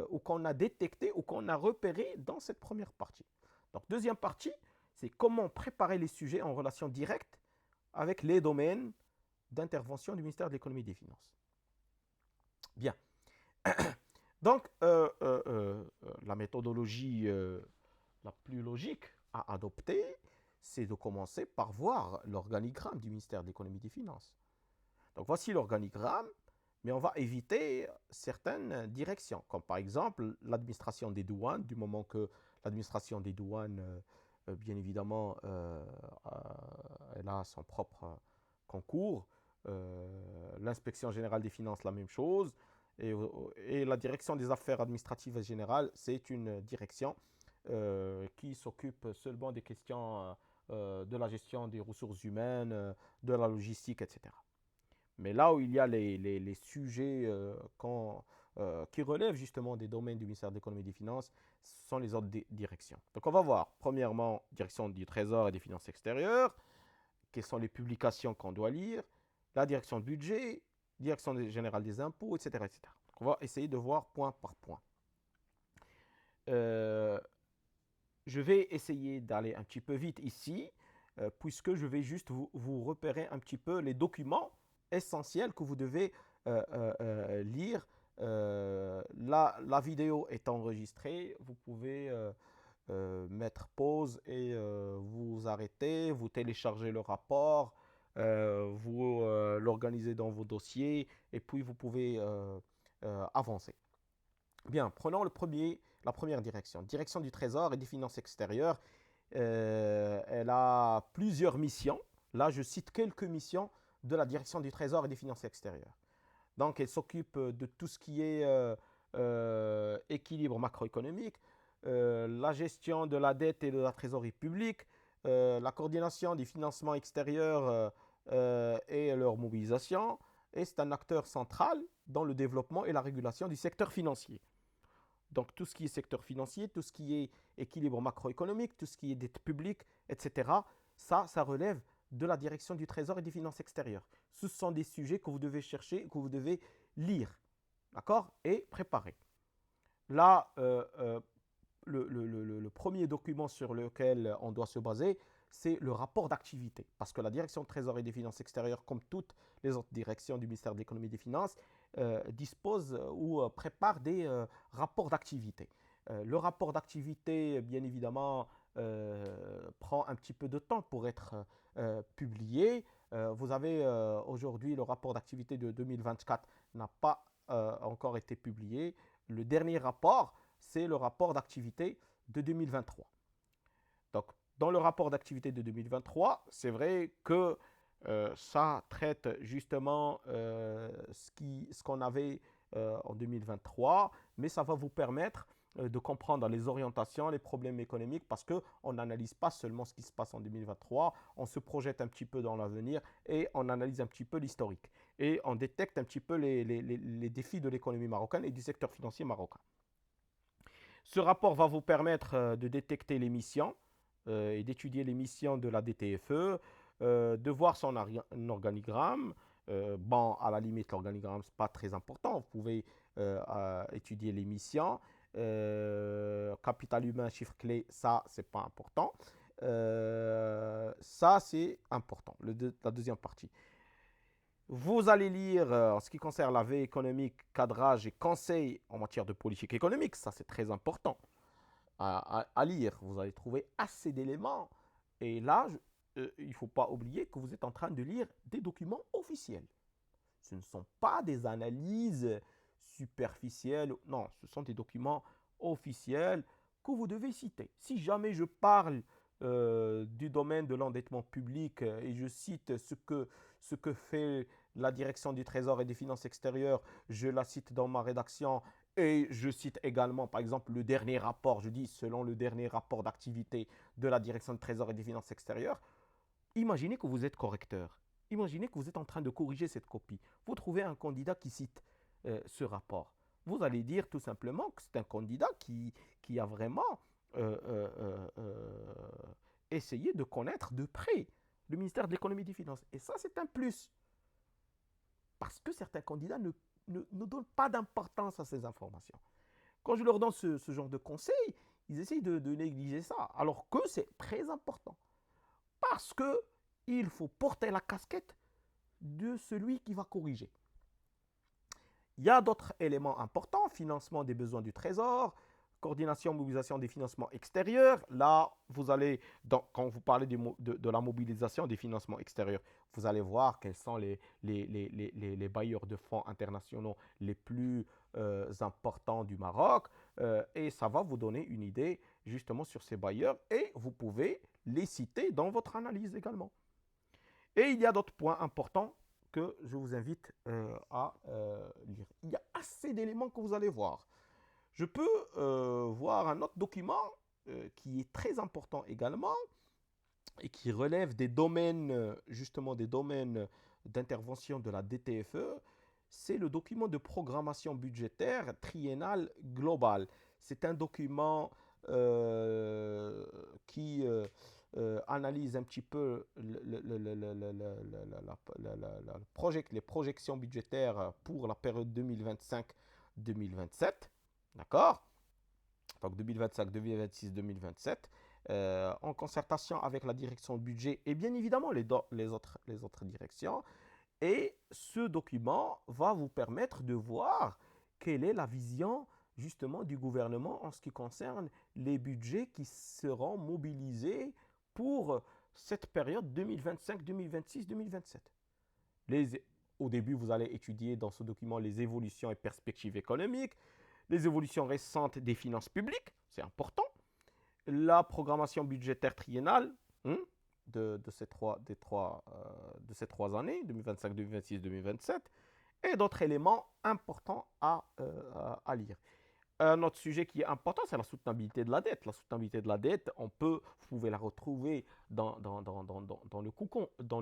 ou qu'on a détectés ou qu'on a repérés dans cette première partie. Donc, deuxième partie, c'est comment préparer les sujets en relation directe avec les domaines d'intervention du ministère de l'économie et des finances. Bien. Donc, la méthodologie la plus logique à adopter, c'est de commencer par voir l'organigramme du ministère de l'économie et des finances. Donc, voici l'organigramme, mais on va éviter certaines directions, comme par exemple l'administration des douanes, du moment que l'administration des douanes, bien évidemment, elle a son propre concours. L'inspection générale des finances, la même chose. Et la direction des affaires administratives générales, c'est une direction qui s'occupe seulement des questions de la gestion des ressources humaines, de la logistique, etc. Mais là où il y a les sujets qui relèvent justement des domaines du ministère de l'économie et des finances, ce sont les autres directions. Donc on va voir, premièrement, direction du Trésor et des finances extérieures, quelles sont les publications qu'on doit lire, la direction du budget, direction générale des impôts, etc., etc. Donc on va essayer de voir point par point. Je vais essayer d'aller un petit peu vite ici, puisque je vais juste vous repérer un petit peu les documents essentiels que vous devez lire. La vidéo est enregistrée, vous pouvez mettre pause et vous arrêter, vous téléchargez le rapport, vous l'organisez dans vos dossiers et puis vous pouvez avancer. Bien, prenons la première direction. Direction du Trésor et des finances extérieures. Elle a plusieurs missions. Là, je cite quelques missions de la direction du Trésor et des finances extérieures. Donc, elle s'occupe de tout ce qui est équilibre macroéconomique, la gestion de la dette et de la trésorerie publique, la coordination des financements extérieurs et leur mobilisation. Et c'est un acteur central dans le développement et la régulation du secteur financier. Donc tout ce qui est secteur financier, tout ce qui est équilibre macroéconomique, tout ce qui est dette publique, etc., ça relève de la direction du Trésor et des finances extérieures. Ce sont des sujets que vous devez chercher, que vous devez lire, d'accord, et préparer. Là, le premier document sur lequel on doit se baser, c'est le rapport d'activité. Parce que la direction du Trésor et des finances extérieures, comme toutes les autres directions du ministère de l'économie et des finances, dispose ou prépare des rapports d'activité. Le rapport d'activité, bien évidemment, prend un petit peu de temps pour être publié. Vous avez aujourd'hui le rapport d'activité de 2024 n'a pas encore été publié. Le dernier rapport, c'est le rapport d'activité de 2023. Donc, dans le rapport d'activité de 2023, c'est vrai que ça traite justement ce qu'on avait en 2023, mais ça va vous permettre de comprendre les orientations, les problèmes économiques, parce qu'on n'analyse pas seulement ce qui se passe en 2023, on se projette un petit peu dans l'avenir et on analyse un petit peu l'historique. Et on détecte un petit peu les défis de l'économie marocaine et du secteur financier marocain. Ce rapport va vous permettre de détecter les missions et d'étudier les missions de la DTFE, de voir son organigramme. Bon, à la limite, l'organigramme, ce n'est pas très important. Vous pouvez étudier les missions. Capital humain, chiffre clé, ça, c'est pas important. Ça, c'est important, la deuxième partie. Vous allez lire, en ce qui concerne la veille économique, cadrage et conseil en matière de politique économique. Ça, c'est très important à lire. Vous allez trouver assez d'éléments. Et là, il ne faut pas oublier que vous êtes en train de lire des documents officiels. Ce ne sont pas des analyses superficielles. Non, ce sont des documents officiels que vous devez citer. Si jamais je parle du domaine de l'endettement public et je cite ce que fait la direction du Trésor et des finances extérieures, je la cite dans ma rédaction et je cite également, par exemple, le dernier rapport, je dis selon le dernier rapport d'activité de la direction du Trésor et des finances extérieures, imaginez que vous êtes correcteur. Imaginez que vous êtes en train de corriger cette copie. Vous trouvez un candidat qui cite ce rapport. Vous allez dire tout simplement que c'est un candidat qui a vraiment essayé de connaître de près le ministère de l'économie et des finances. Et ça, c'est un plus. Parce que certains candidats ne donnent pas d'importance à ces informations. Quand je leur donne ce genre de conseils, ils essayent de négliger ça. Alors que c'est très important. Parce qu'il faut porter la casquette de celui qui va corriger. Il y a d'autres éléments importants, financement des besoins du Trésor, coordination, mobilisation des financements extérieurs. Là, vous allez, quand vous parlez de la mobilisation des financements extérieurs, vous allez voir quels sont les bailleurs de fonds internationaux les plus importants du Maroc. Et ça va vous donner une idée justement sur ces bailleurs et vous pouvez les citer dans votre analyse également. Et il y a d'autres points importants que je vous invite à lire. Il y a assez d'éléments que vous allez voir. Je peux voir un autre document qui est très important également. et qui relève des domaines, justement des domaines d'intervention de la DTFE, c'est le document de programmation budgétaire triennale globale. C'est un document euh, qui analyse un petit peu les projections budgétaires pour la période 2025-2027. D'accord? Donc 2025, 2026, 2027, en concertation avec la direction budget et bien évidemment les autres directions. Et ce document va vous permettre de voir quelle est la vision justement du gouvernement en ce qui concerne les budgets qui seront mobilisés pour cette période 2025, 2026, 2027. Les, Au début, vous allez étudier dans ce document les évolutions et perspectives économiques, les évolutions récentes des finances publiques, c'est important, la programmation budgétaire triennale hein, de ces trois années, 2025, 2026, 2027, et d'autres éléments importants à lire. Un autre sujet qui est important, c'est la soutenabilité de la dette. La soutenabilité de la dette, vous pouvez la retrouver dans le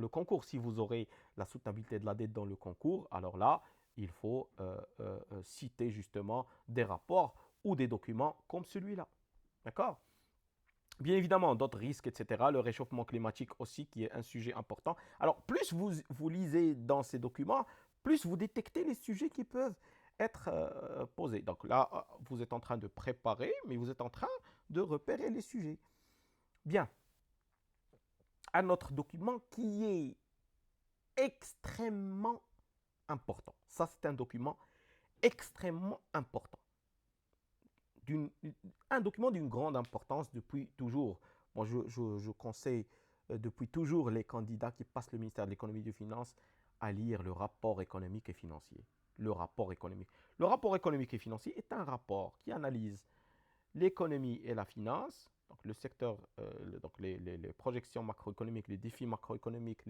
concours. Si vous aurez la soutenabilité de la dette dans le concours, alors là, il faut citer justement des rapports ou des documents comme celui-là. D'accord? Bien évidemment, d'autres risques, etc. Le réchauffement climatique aussi, qui est un sujet important. Alors, plus vous lisez dans ces documents, plus vous détectez les sujets qui peuvent être posés. Donc là, vous êtes en train de préparer, mais vous êtes en train de repérer les sujets. Bien. Un autre document qui est extrêmement important. Ça, c'est un document extrêmement important. Un document d'une grande importance depuis toujours. Moi, je conseille depuis toujours les candidats qui passent le ministère de l'économie et des finances à lire le rapport économique et financier. Le rapport économique. Le rapport économique et financier est un rapport qui analyse l'économie et la finance, donc le secteur, donc les projections macroéconomiques, les défis macroéconomiques,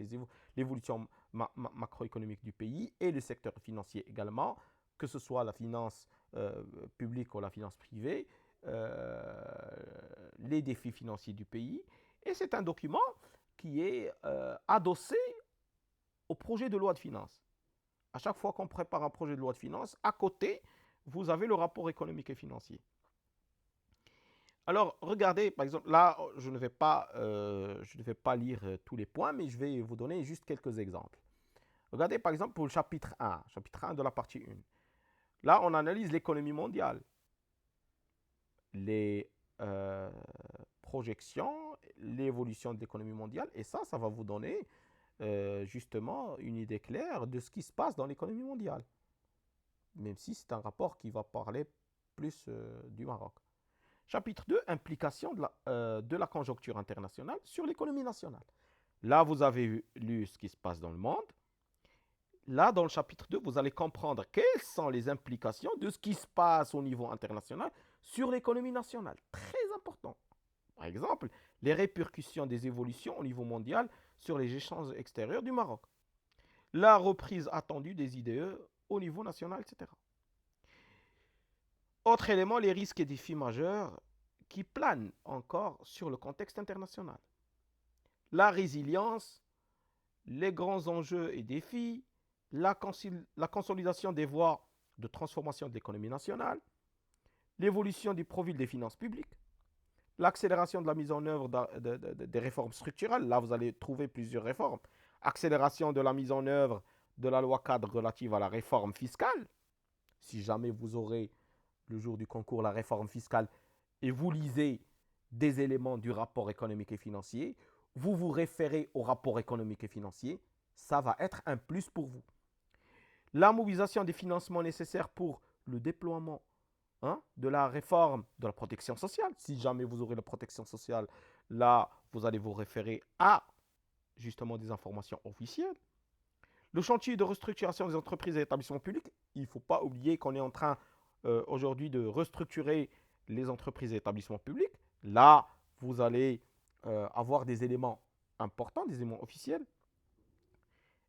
l'évolution macroéconomique du pays et le secteur financier également, que ce soit la finance publique ou la finance privée, les défis financiers du pays. Et c'est un document qui est adossé au projet de loi de finances. À chaque fois qu'on prépare un projet de loi de finances, à côté, vous avez le rapport économique et financier. Alors, regardez, par exemple, là, je ne vais pas lire tous les points, mais je vais vous donner juste quelques exemples. Regardez, par exemple, pour le chapitre 1 de la partie 1. Là, on analyse l'économie mondiale, les projections, l'évolution de l'économie mondiale, et ça va vous donner justement une idée claire de ce qui se passe dans l'économie mondiale, même si c'est un rapport qui va parler plus du Maroc. Chapitre 2, implication de la conjoncture internationale sur l'économie nationale. Là, vous avez lu ce qui se passe dans le monde. Là, dans le chapitre 2, vous allez comprendre quelles sont les implications de ce qui se passe au niveau international sur l'économie nationale. Très important. Par exemple, les répercussions des évolutions au niveau mondial sur les échanges extérieurs du Maroc. La reprise attendue des IDE au niveau national, etc. Autre élément, les risques et défis majeurs qui planent encore sur le contexte international. La résilience, les grands enjeux et défis, la consolidation des voies de transformation de l'économie nationale, l'évolution du profil des finances publiques, l'accélération de la mise en œuvre des réformes structurelles. Là, vous allez trouver plusieurs réformes. Accélération de la mise en œuvre de la loi cadre relative à la réforme fiscale. Si jamais vous aurez le jour du concours la réforme fiscale et vous lisez des éléments du rapport économique et financier, vous vous référez au rapport économique et financier, ça va être un plus pour vous. La mobilisation des financements nécessaires pour le déploiement de la réforme de la protection sociale. Si jamais vous aurez la protection sociale, là, vous allez vous référer à justement des informations officielles. Le chantier de restructuration des entreprises et établissements publics, il ne faut pas oublier qu'on est en train aujourd'hui de restructurer les entreprises et établissements publics. Là, vous allez avoir des éléments importants, des éléments officiels,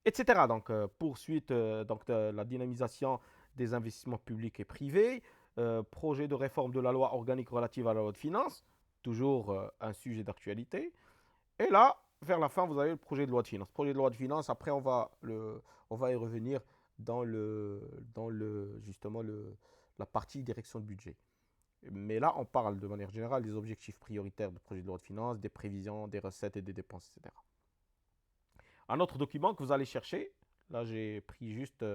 etc. Donc, poursuite de la dynamisation des investissements publics et privés, projet de réforme de la loi organique relative à la loi de finances, toujours un sujet d'actualité. Et là, vers la fin, vous avez le projet de loi de finances. Projet de loi de finances, après, on va y revenir justement, la partie direction de budget. Mais là, on parle de manière générale des objectifs prioritaires du projet de loi de finances, des prévisions, des recettes et des dépenses, etc. Un autre document que vous allez chercher, là j'ai pris juste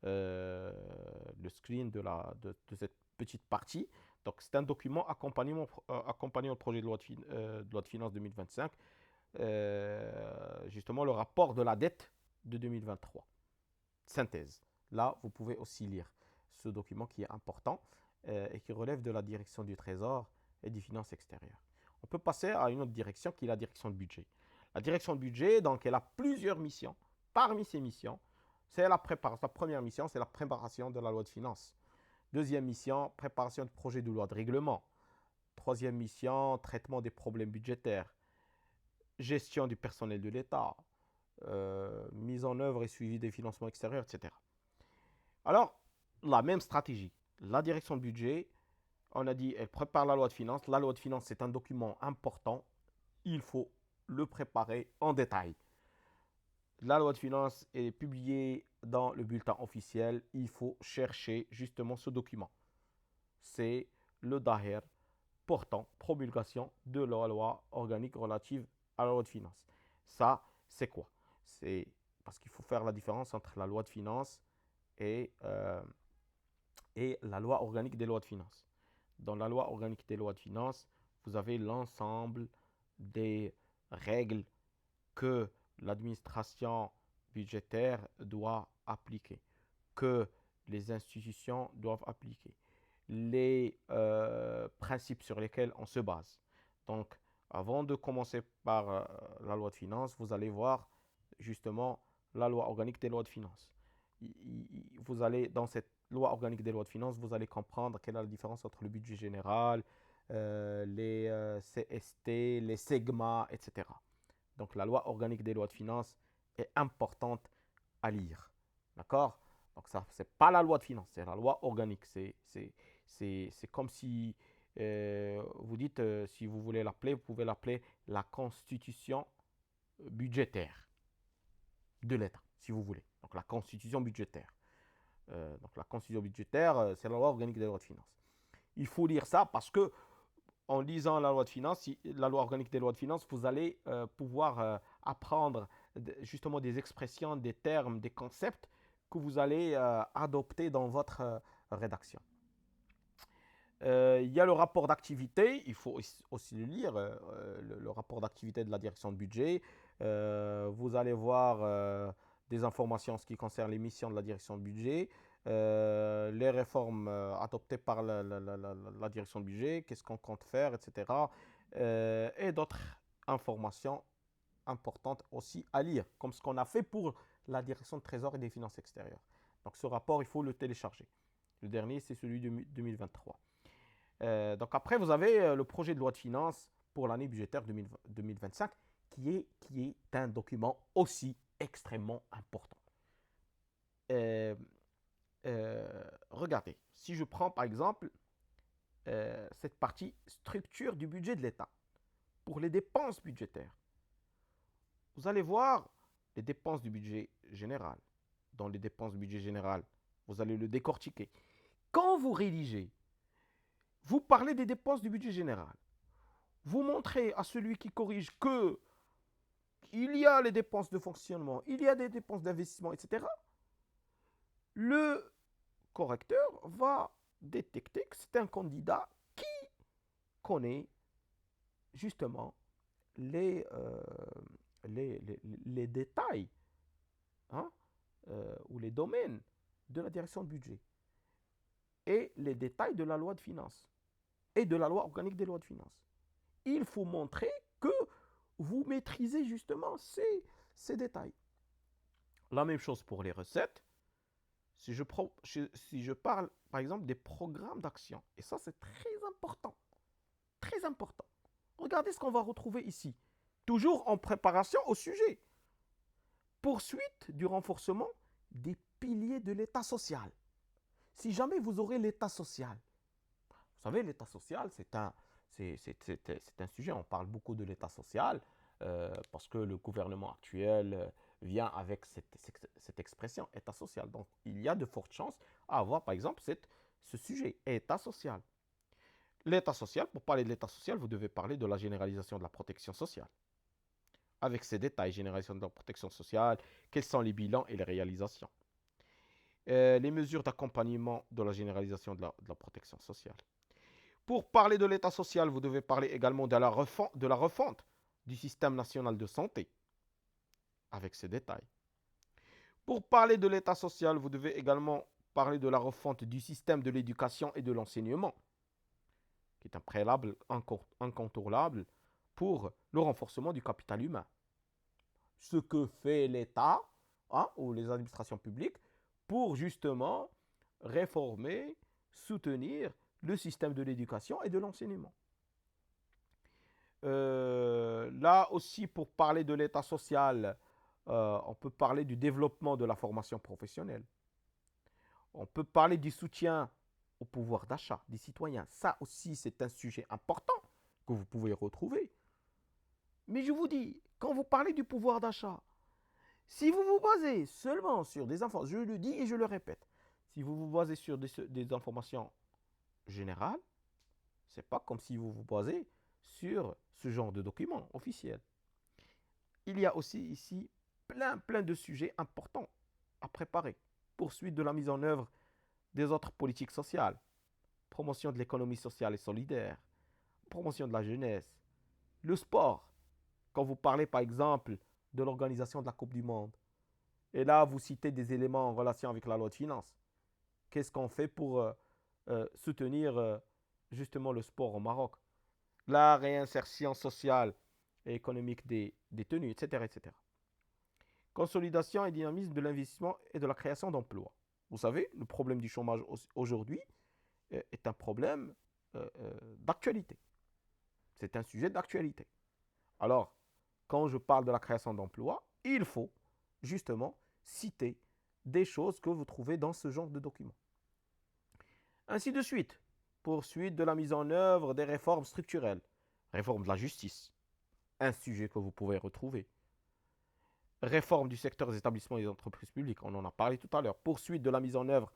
le screen de cette petite partie. Donc c'est un document accompagnant le projet de loi de finances 2025, justement le rapport de la dette de 2023. Synthèse. Là, vous pouvez aussi lire ce document qui est important et qui relève de la direction du Trésor et des finances extérieures. On peut passer à une autre direction qui est la direction de budget. La direction de budget, donc, elle a plusieurs missions. Parmi ces missions, c'est la préparation. La première mission, c'est la préparation de la loi de finances. Deuxième mission, préparation de projet de loi de règlement. Troisième mission, traitement des problèmes budgétaires. Gestion du personnel de l'État. Mise en œuvre et suivi des financements extérieurs, etc. Alors, la même stratégie. La direction de budget, on a dit, elle prépare la loi de finances. La loi de finances, c'est un document important. Il faut le préparer en détail. La loi de finances est publiée dans le bulletin officiel. Il faut chercher justement ce document. C'est le DAHER portant promulgation de la loi organique relative à la loi de finances. Ça, c'est quoi? C'est parce qu'il faut faire la différence entre la loi de finances et la loi organique des lois de finances. Dans la loi organique des lois de finances, vous avez l'ensemble des règles que l'administration budgétaire doit appliquer, que les institutions doivent appliquer, les principes sur lesquels on se base. Donc, avant de commencer par la loi de finances, vous allez voir justement la loi organique des lois de finances. Vous allez, dans cette loi organique des lois de finances, vous allez comprendre quelle est la différence entre le budget général, les CST, les SEGMA, etc. Donc la loi organique des lois de finances est importante à lire. D'accord? Donc ça, c'est pas la loi de finances, c'est la loi organique. C'est comme si vous dites, si vous voulez l'appeler, vous pouvez l'appeler la constitution budgétaire de l'État, si vous voulez. Donc la constitution budgétaire. Donc la constitution budgétaire, c'est la loi organique des lois de finances. Il faut lire ça parce que en lisant la loi de finances, la loi organique des lois de finances, vous allez pouvoir apprendre justement des expressions, des termes, des concepts que vous allez adopter dans votre rédaction. Il y a le rapport d'activité, il faut aussi le lire, le rapport d'activité de la direction de budget. Vous allez voir des informations en ce qui concerne les missions de la direction de budget, les réformes adoptées par la direction de budget, qu'est-ce qu'on compte faire, etc. Et d'autres informations importantes aussi à lire, comme ce qu'on a fait pour la direction de trésor et des finances extérieures. Donc ce rapport, il faut le télécharger. Le dernier, c'est celui de 2023. Donc après, vous avez le projet de loi de finances pour l'année budgétaire 2025, qui est un document aussi extrêmement important. Regardez, si je prends par exemple cette partie structure du budget de l'État pour les dépenses budgétaires, vous allez voir les dépenses du budget général. Dans les dépenses du budget général, vous allez le décortiquer. Quand vous rédigez, vous parlez des dépenses du budget général. Vous montrez à celui qui corrige que il y a les dépenses de fonctionnement, il y a des dépenses d'investissement, etc. Le correcteur va détecter que c'est un candidat qui connaît justement les détails hein, ou les domaines de la direction de budget et les détails de la loi de finances et de la loi organique des lois de finances. Il faut montrer que vous maîtrisez justement ces détails. La même chose pour les recettes. Si je parle par exemple des programmes d'action, et ça c'est très important, très important. Regardez ce qu'on va retrouver ici. Toujours en préparation au sujet. Poursuite du renforcement des piliers de l'État social. Si jamais vous aurez l'État social, vous savez, l'État social, c'est un sujet, on parle beaucoup de l'État social. parce que le gouvernement actuel vient avec cette expression État social. Donc, il y a de fortes chances à avoir, par exemple, ce sujet, État social. L'État social, pour parler de l'État social, vous devez parler de la généralisation de la protection sociale. Avec ces détails, généralisation de la protection sociale, quels sont les bilans et les réalisations. Les mesures d'accompagnement de la généralisation de la protection sociale. Pour parler de l'État social, vous devez parler également de la refonte du système national de santé, avec ces détails. Pour parler de l'État social, vous devez également parler de la refonte du système de l'éducation et de l'enseignement, qui est un préalable incontournable pour le renforcement du capital humain. Ce que fait l'État ou les administrations publiques pour justement réformer, soutenir le système de l'éducation et de l'enseignement. Là aussi, pour parler de l'État social, on peut parler du développement de la formation professionnelle. On peut parler du soutien au pouvoir d'achat des citoyens. Ça aussi, c'est un sujet important que vous pouvez retrouver. Mais je vous dis, quand vous parlez du pouvoir d'achat, si vous vous basez seulement sur des informations, je le dis et je le répète, si vous vous basez sur des informations générales, c'est pas comme si vous vous basez sur ce genre de documents officiels. Il y a aussi ici plein de sujets importants à préparer. Poursuite de la mise en œuvre des autres politiques sociales, promotion de l'économie sociale et solidaire, promotion de la jeunesse, le sport. Quand vous parlez par exemple de l'organisation de la Coupe du Monde, et là vous citez des éléments en relation avec la loi de finances. Qu'est-ce qu'on fait pour soutenir justement le sport au Maroc? La réinsertion sociale et économique des détenus, etc., etc. Consolidation et dynamisme de l'investissement et de la création d'emplois. Vous savez, le problème du chômage aujourd'hui est un problème d'actualité. C'est un sujet d'actualité. Alors, quand je parle de la création d'emplois, il faut justement citer des choses que vous trouvez dans ce genre de documents. Ainsi de suite. Poursuite de la mise en œuvre des réformes structurelles. Réforme de la justice. Un sujet que vous pouvez retrouver. Réforme du secteur des établissements et des entreprises publiques. On en a parlé tout à l'heure. Poursuite de la mise en œuvre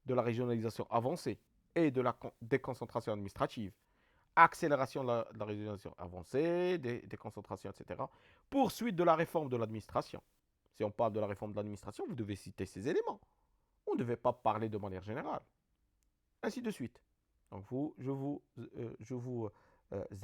de la régionalisation avancée et de la déconcentration administrative. Accélération de la régionalisation avancée, des concentrations, etc. Poursuite de la réforme de l'administration. Si on parle de la réforme de l'administration, vous devez citer ces éléments. On ne devait pas parler de manière générale. Ainsi de suite. Donc je vous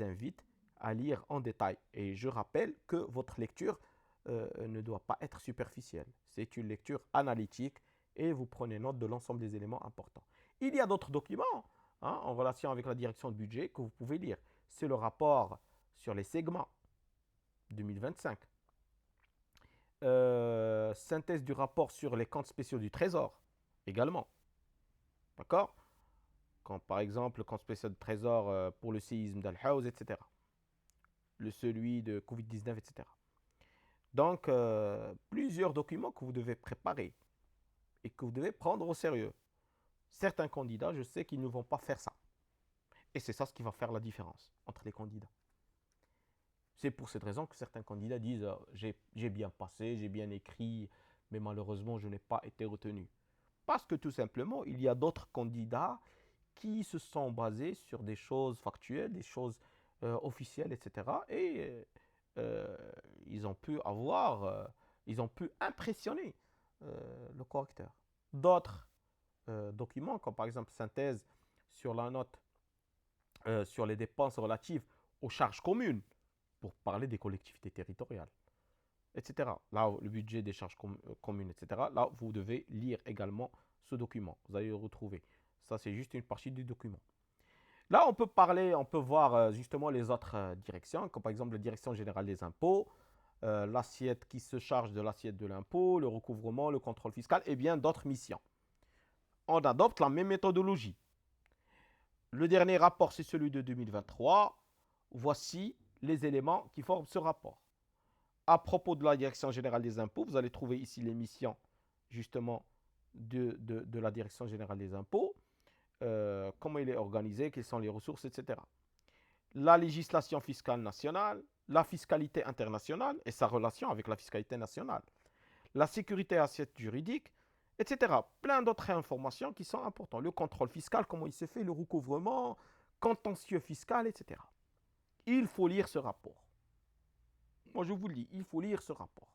invite à lire en détail. Et je rappelle que votre lecture ne doit pas être superficielle. C'est une lecture analytique et vous prenez note de l'ensemble des éléments importants. Il y a d'autres documents en relation avec la direction de budget que vous pouvez lire. C'est le rapport sur les segments 2025. Synthèse du rapport sur les comptes spéciaux du Trésor également. D'accord? Quand par exemple le compte spécial du Trésor pour le séisme d'Al-Haouz, etc. Celui de Covid-19, etc. Donc, plusieurs documents que vous devez préparer et que vous devez prendre au sérieux. Certains candidats, je sais qu'ils ne vont pas faire ça. Et c'est ça ce qui va faire la différence entre les candidats. C'est pour cette raison que certains candidats disent j'ai bien passé, j'ai bien écrit, mais malheureusement je n'ai pas été retenu. Parce que tout simplement, il y a d'autres candidats qui se sont basés sur des choses factuelles, des choses officielles, etc. Et ils ont pu ils ont pu impressionner le correcteur. D'autres documents, comme par exemple synthèse sur la note sur les dépenses relatives aux charges communes, pour parler des collectivités territoriales, etc. Là, le budget des charges communes, etc. Là, vous devez lire également ce document. Vous allez le retrouver. Ça, c'est juste une partie du document. Là, on peut voir justement les autres directions, comme par exemple la direction générale des impôts, l'assiette qui se charge de l'assiette de l'impôt, le recouvrement, le contrôle fiscal et bien d'autres missions. On adopte la même méthodologie. Le dernier rapport, c'est celui de 2023. Voici les éléments qui forment ce rapport. À propos de la direction générale des impôts, vous allez trouver ici les missions justement de la direction générale des impôts, comment il est organisé, quelles sont les ressources, etc. la législation fiscale nationale, la fiscalité internationale et sa relation avec la fiscalité nationale, la sécurité assiette juridique, etc. Plein d'autres informations qui sont importantes. Le contrôle fiscal, comment il se fait, le recouvrement, contentieux fiscal, etc. Il faut lire ce rapport. Moi, je vous le dis, il faut lire ce rapport.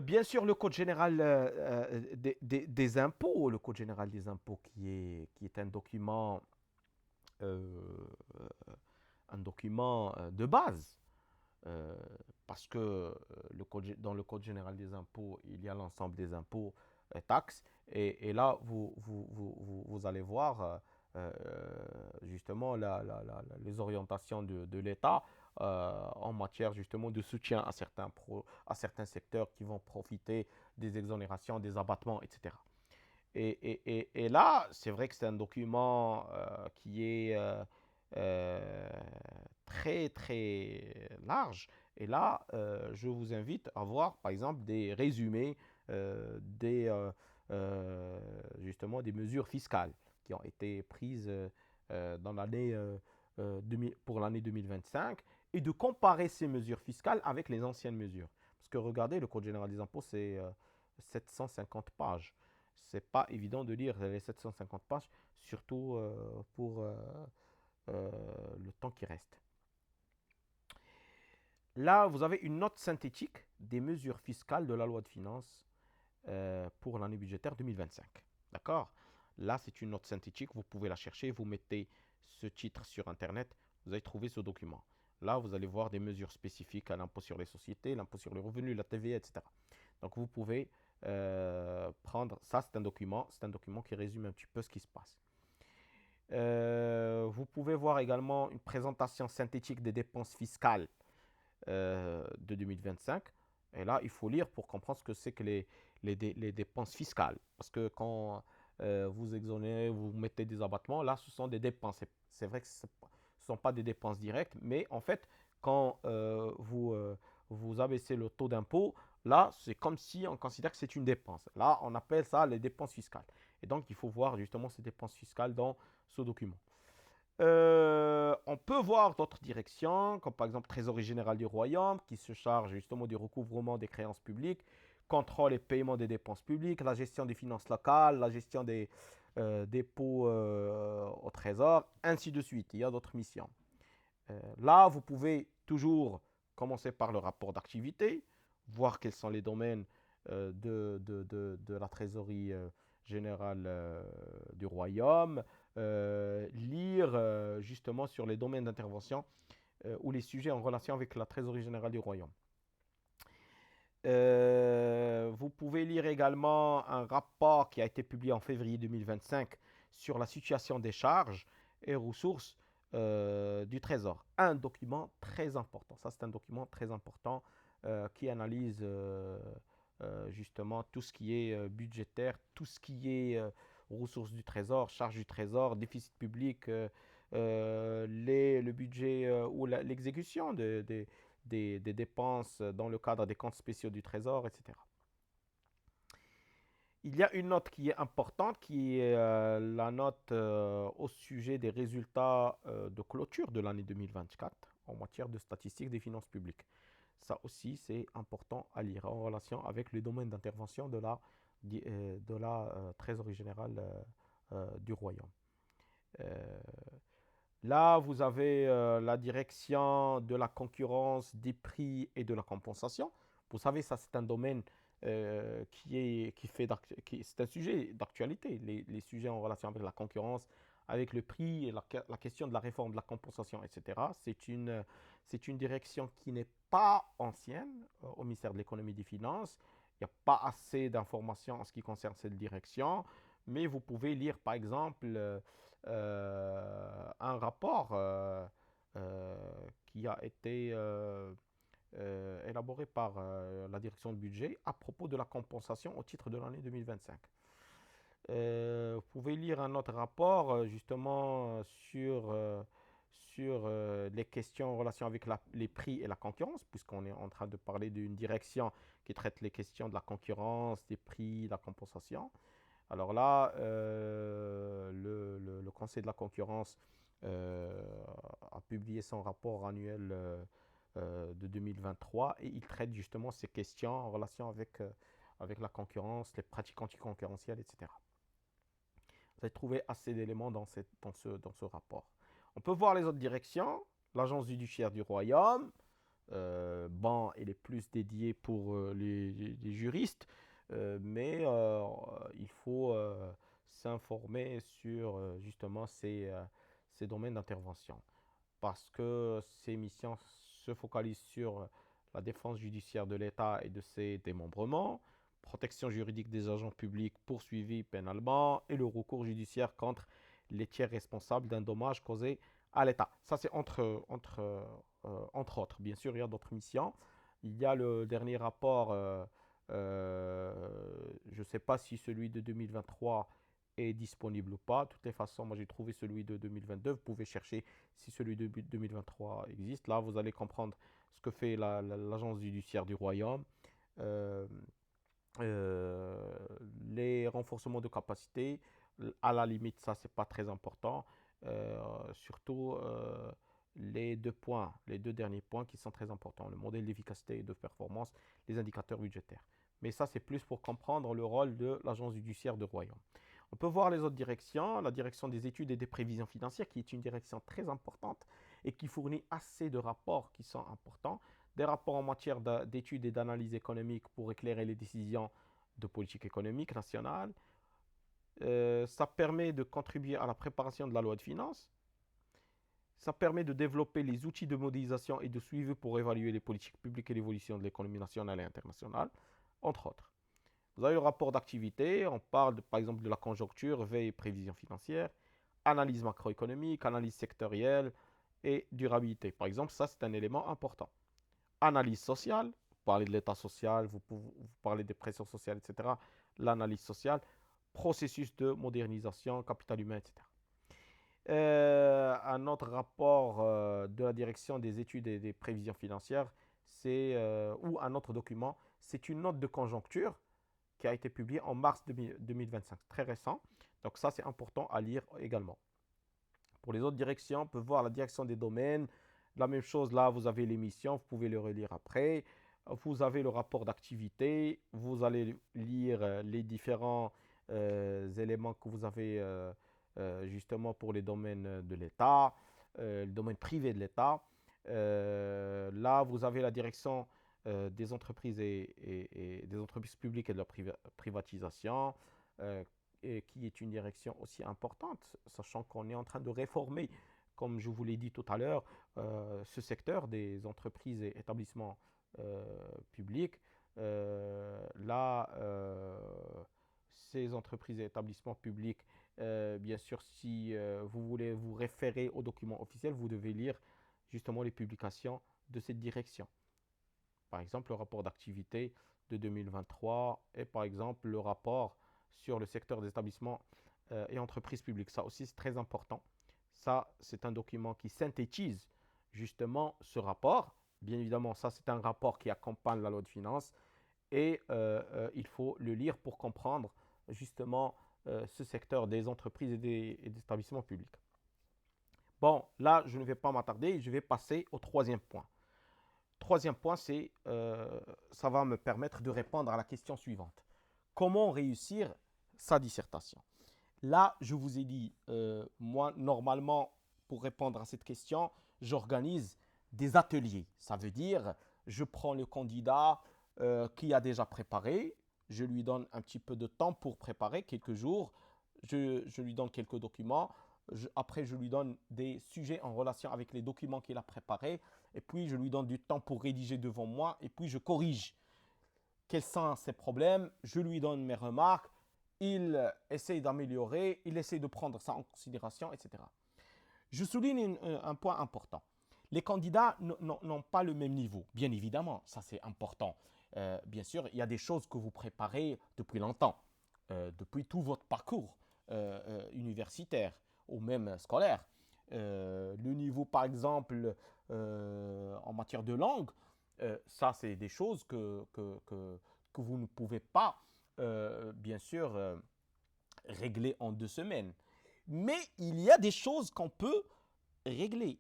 Bien sûr, le Code général des impôts, le Code général des impôts qui est euh, un document de base. Euh, Parce que dans le Code général des impôts, il y a l'ensemble des impôts, taxes, et là, vous allez voir justement les orientations de l'État en matière justement de soutien à certains secteurs qui vont profiter des exonérations, des abattements, etc. Et là, c'est vrai que c'est un document qui est euh, très, très large. Et là, je vous invite à voir, par exemple, des résumés justement des mesures fiscales qui ont été prises dans pour l'année 2025 et de comparer ces mesures fiscales avec les anciennes mesures. Parce que regardez, le Code général des impôts, c'est 750 pages. C'est pas évident de lire les 750 pages, surtout pour le temps qui reste. Là, vous avez une note synthétique des mesures fiscales de la loi de finances pour l'année budgétaire 2025. D'accord? Là, c'est une note synthétique. Vous pouvez la chercher. Vous mettez ce titre sur Internet. Vous allez trouver ce document. Là, vous allez voir des mesures spécifiques à l'impôt sur les sociétés, l'impôt sur les revenus, la TVA, etc. Donc, vous pouvez prendre ça. C'est un document qui résume un petit peu ce qui se passe. Vous pouvez voir également une présentation synthétique des dépenses fiscales de 2025. Et là, il faut lire pour comprendre ce que c'est que les dépenses fiscales. Parce que quand vous exonérez, vous mettez des abattements, là, ce sont des dépenses. C'est vrai que ce ne sont pas des dépenses directes, mais en fait, quand vous abaissez le taux d'impôt, là, c'est comme si on considère que c'est une dépense. Là, on appelle ça les dépenses fiscales. Et donc, il faut voir justement ces dépenses fiscales dans ce document. On peut voir d'autres directions, comme par exemple Trésorerie générale du Royaume, qui se charge justement du recouvrement des créances publiques, contrôle et paiement des dépenses publiques, la gestion des finances locales, la gestion des dépôts au Trésor, ainsi de suite. Il y a d'autres missions. Là, vous pouvez toujours commencer par le rapport d'activité, voir quels sont les domaines de la trésorerie générale du royaume, lire justement sur les domaines d'intervention ou les sujets en relation avec la trésorerie générale du royaume. Vous pouvez lire également un rapport qui a été publié en février 2025 sur la situation des charges et ressources du Trésor. Un document très important. Ça, c'est un document très important qui analyse justement tout ce qui est budgétaire, tout ce qui est ressources du Trésor, charges du Trésor, déficit public, le budget ou l'exécution des dépenses dans le cadre des comptes spéciaux du Trésor, etc. Il y a une note qui est importante, qui est la note au sujet des résultats de clôture de l'année 2024 en matière de statistiques des finances publiques. Ça aussi, c'est important à lire en relation avec le domaine d'intervention de la Trésorerie générale du Royaume. Euh, Là, vous avez la direction de la concurrence, des prix et de la compensation. Vous savez, ça, c'est un domaine c'est un sujet d'actualité. Les sujets en relation avec la concurrence, avec le prix et la question de la réforme de la compensation, etc. C'est une direction qui n'est pas ancienne au ministère de l'économie et des finances. Il n'y a pas assez d'informations en ce qui concerne cette direction, mais vous pouvez lire, par exemple, un rapport euh, qui a été élaboré par la direction de budget à propos de la compensation au titre de l'année 2025. Vous pouvez lire un autre rapport justement sur les questions en relation avec les prix et la concurrence, puisqu'on est en train de parler d'une direction qui traite les questions de la concurrence, des prix, de la compensation. Alors là, le Conseil de la concurrence a publié son rapport annuel de 2023 et il traite justement ces questions en relation avec la concurrence, les pratiques anticoncurrentielles, etc. Vous allez trouver assez d'éléments dans ce rapport. On peut voir les autres directions. L'agence judiciaire du royaume, bon, elle est plus dédiée pour les juristes, mais il faut s'informer sur justement ces domaines d'intervention. Parce que ces missions se focalisent sur la défense judiciaire de l'État et de ses démembrements, protection juridique des agents publics poursuivis pénalement et le recours judiciaire contre les tiers responsables d'un dommage causé à l'État. Ça, c'est entre autres. Bien sûr, il y a d'autres missions. Il y a le dernier rapport, je ne sais pas si celui de 2023 est disponible ou pas. De toutes les façons, moi j'ai trouvé celui de 2022. Vous pouvez chercher si celui de 2023 existe. Là, vous allez comprendre ce que fait l'agence judiciaire du royaume. Euh, euh, les renforcements de capacité, à la limite, ça, c'est pas très important. Surtout les deux derniers points qui sont très importants, le modèle d'efficacité et de performance, les indicateurs budgétaires. Mais ça, c'est plus pour comprendre le rôle de l'agence judiciaire de royaume. On peut voir les autres directions, la direction des études et des prévisions financières, qui est une direction très importante et qui fournit assez de rapports qui sont importants, des rapports en matière d'études et d'analyse économique pour éclairer les décisions de politique économique nationale. Ça permet de contribuer à la préparation de la loi de finances. Ça permet de développer les outils de modélisation et de suivi pour évaluer les politiques publiques et l'évolution de l'économie nationale et internationale, entre autres. Vous avez le rapport d'activité, on parle par exemple de la conjoncture, veille et prévision financière, analyse macroéconomique, analyse sectorielle et durabilité. Par exemple, ça c'est un élément important. Analyse sociale, vous parlez de l'état social, vous parlez des pressions sociales, etc. L'analyse sociale, processus de modernisation, capital humain, etc. Un autre rapport de la direction des études et des prévisions financières, ou un autre document, c'est une note de conjoncture qui a été publiée en mars 2025, très récent. Donc ça, c'est important à lire également. Pour les autres directions, on peut voir la direction des domaines. La même chose, là, vous avez l'émission, vous pouvez le relire après. Vous avez le rapport d'activité, vous allez lire les différents éléments que vous avez justement pour les domaines de l'État, le domaine privé de l'État. Là, vous avez la direction des entreprises et des entreprises publiques et de leur privatisation, qui est une direction aussi importante, sachant qu'on est en train de réformer, comme je vous l'ai dit tout à l'heure, ce secteur des entreprises et établissements publics. Là, ces entreprises et établissements publics, bien sûr, si vous voulez vous référer aux documents officiels, vous devez lire justement les publications de cette direction. Par exemple, le rapport d'activité de 2023 et par exemple le rapport sur le secteur des établissements et entreprises publiques. Ça aussi, c'est très important. Ça, c'est un document qui synthétise justement ce rapport. Bien évidemment, ça, c'est un rapport qui accompagne la loi de finances et il faut le lire pour comprendre justement ce secteur des entreprises et des établissements publics. Bon, là, je ne vais pas m'attarder, je vais passer au troisième point. Troisième point, ça va me permettre de répondre à la question suivante. Comment réussir sa dissertation? Là, je vous ai dit, moi, normalement, pour répondre à cette question, j'organise des ateliers. Ça veut dire, je prends le candidat qui a déjà préparé, je lui donne un petit peu de temps pour préparer, quelques jours, je lui donne quelques documents, après je lui donne des sujets en relation avec les documents qu'il a préparés, et puis je lui donne du temps pour rédiger devant moi, et puis je corrige quels sont ses problèmes, je lui donne mes remarques, il essaye d'améliorer, il essaye de prendre ça en considération, etc. Je souligne un point important. Les candidats n'ont pas le même niveau, bien évidemment, ça c'est important. Bien sûr, il y a des choses que vous préparez depuis longtemps, depuis tout votre parcours universitaire ou même scolaire. Le niveau, par exemple, en matière de langue, ça c'est des choses que vous ne pouvez pas, bien sûr, régler en 2 semaines. Mais il y a des choses qu'on peut régler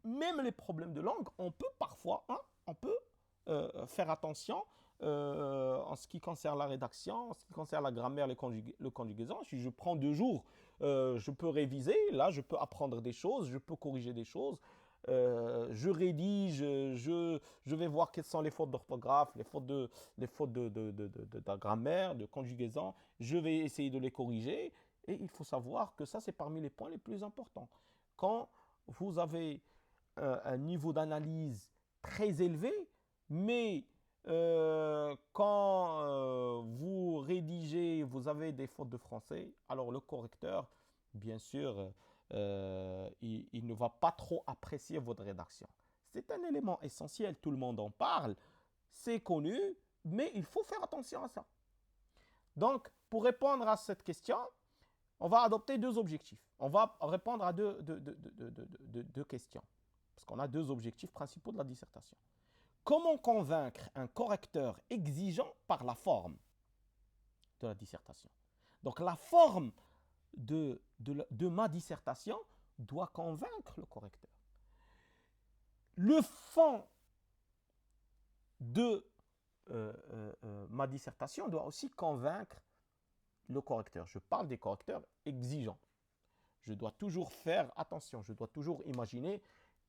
même les problèmes de langue, on peut parfois, faire attention en ce qui concerne la rédaction, en ce qui concerne la grammaire, le conjugaison. Si je prends 2 jours, je peux réviser, là je peux apprendre des choses, je peux corriger des choses. Je rédige, je vais voir quelles sont les fautes d'orthographe, les fautes de la grammaire, de conjugaison. Je vais essayer de les corriger. Et il faut savoir que ça, c'est parmi les points les plus importants. Quand vous avez un niveau d'analyse très élevé, mais quand vous rédigez, vous avez des fautes de français, alors le correcteur, bien sûr, il ne va pas trop apprécier votre rédaction. C'est un élément essentiel, tout le monde en parle, c'est connu, mais il faut faire attention à ça. Donc, pour répondre à cette question, on va adopter 2 objectifs. On va répondre à deux questions, parce qu'on a 2 objectifs principaux de la dissertation. Comment convaincre un correcteur exigeant par la forme de la dissertation? Donc la forme de ma dissertation doit convaincre le correcteur. Le fond de ma dissertation doit aussi convaincre le correcteur. Je parle des correcteurs exigeants. Je dois toujours faire attention, je dois toujours imaginer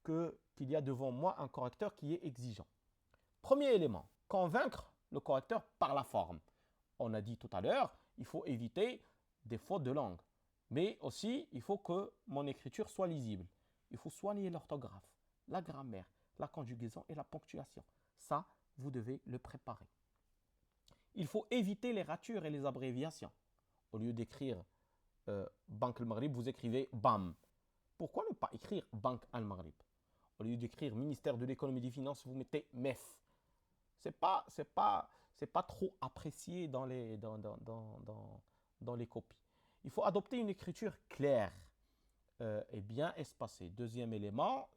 qu'il y a devant moi un correcteur qui est exigeant. Premier élément, convaincre le correcteur par la forme. On a dit tout à l'heure, il faut éviter des fautes de langue. Mais aussi, il faut que mon écriture soit lisible. Il faut soigner l'orthographe, la grammaire, la conjugaison et la ponctuation. Ça, vous devez le préparer. Il faut éviter les ratures et les abréviations. Au lieu d'écrire Banque al-Maghrib, vous écrivez BAM. Pourquoi ne pas écrire Banque al-Maghrib? Au lieu d'écrire Ministère de l'économie et des finances, vous mettez MEF. C'est pas trop apprécié dans les copies. Il faut adopter une écriture claire et bien espacée. Deuxième élément,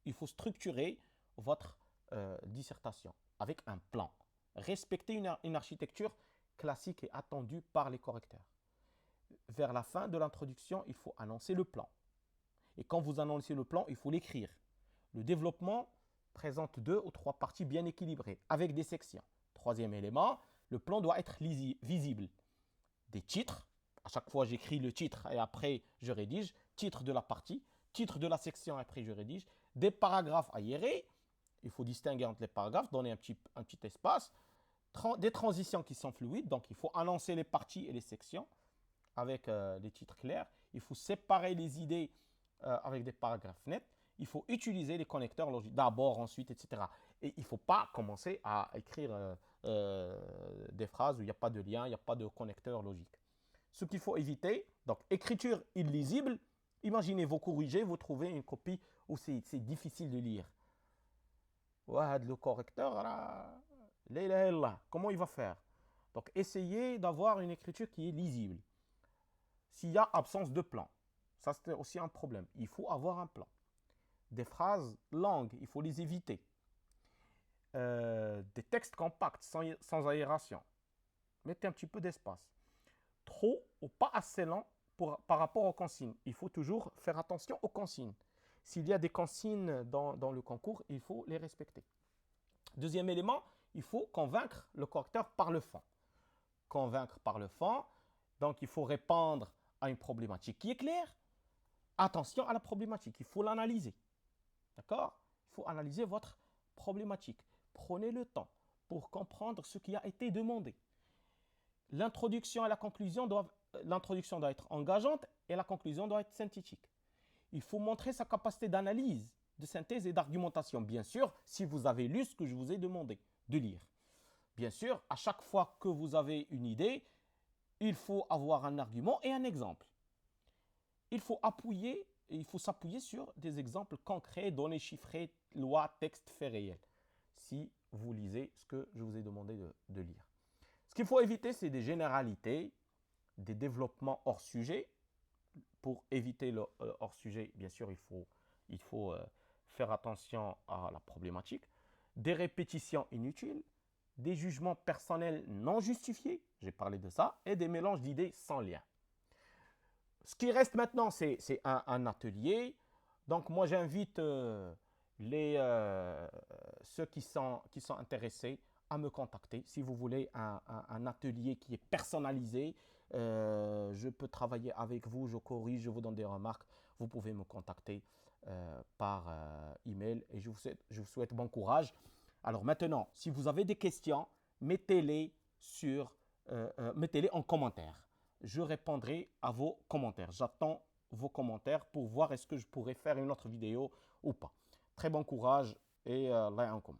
il faut structurer votre dissertation avec un plan. Respecter une architecture classique et attendue par les correcteurs. Vers la fin de l'introduction, il faut annoncer le plan. Et quand vous annoncez le plan, il faut l'écrire. Le développement présente 2 ou 3 parties bien équilibrées, avec des sections. Troisième élément, le plan doit être visible. Des titres, à chaque fois j'écris le titre et après je rédige, titre de la partie, titre de la section et après je rédige, des paragraphes aérés, il faut distinguer entre les paragraphes, donner un petit espace, des transitions qui sont fluides, donc il faut annoncer les parties et les sections avec des titres clairs, il faut séparer les idées avec des paragraphes nets, il faut utiliser les connecteurs logiques d'abord, ensuite, etc. Et il ne faut pas commencer à écrire des phrases où il n'y a pas de lien, il n'y a pas de connecteur logique. Ce qu'il faut éviter, donc écriture illisible, imaginez vous corrigez, vous trouvez une copie où c'est difficile de lire. Le correcteur, comment il va faire? Donc essayez d'avoir une écriture qui est lisible. S'il y a absence de plan, ça c'est aussi un problème. Il faut avoir un plan. Des phrases longues, il faut les éviter. Des textes compacts, sans aération. Mettez un petit peu d'espace. Trop ou pas assez lent par rapport aux consignes. Il faut toujours faire attention aux consignes. S'il y a des consignes dans le concours, il faut les respecter. Deuxième élément, il faut convaincre le correcteur par le fond. Convaincre par le fond, donc il faut répondre à une problématique qui est claire. Attention à la problématique, il faut l'analyser. D'accord? Il faut analyser votre problématique. Prenez le temps pour comprendre ce qui a été demandé. L'introduction et la conclusion l'introduction doit être engageante et la conclusion doit être synthétique. Il faut montrer sa capacité d'analyse, de synthèse et d'argumentation. Bien sûr, si vous avez lu ce que je vous ai demandé de lire. Bien sûr, à chaque fois que vous avez une idée, il faut avoir un argument et un exemple. Il faut s'appuyer sur des exemples concrets, données chiffrées, lois, textes, faits réels. Si vous lisez ce que je vous ai demandé de lire. Ce qu'il faut éviter, c'est des généralités, des développements hors sujet. Pour éviter le hors sujet, bien sûr, il faut faire attention à la problématique. Des répétitions inutiles, des jugements personnels non justifiés, j'ai parlé de ça, et des mélanges d'idées sans lien. Ce qui reste maintenant, c'est un atelier. Donc, moi, j'invite ceux qui sont intéressés à me contacter. Si vous voulez un atelier qui est personnalisé, je peux travailler avec vous, je corrige, je vous donne des remarques. Vous pouvez me contacter par email et je vous souhaite bon courage. Alors maintenant, si vous avez des questions, mettez-les mettez-les en commentaire. Je répondrai à vos commentaires. J'attends vos commentaires pour voir est-ce que je pourrais faire une autre vidéo ou pas. Très bon courage et Allah yankoum.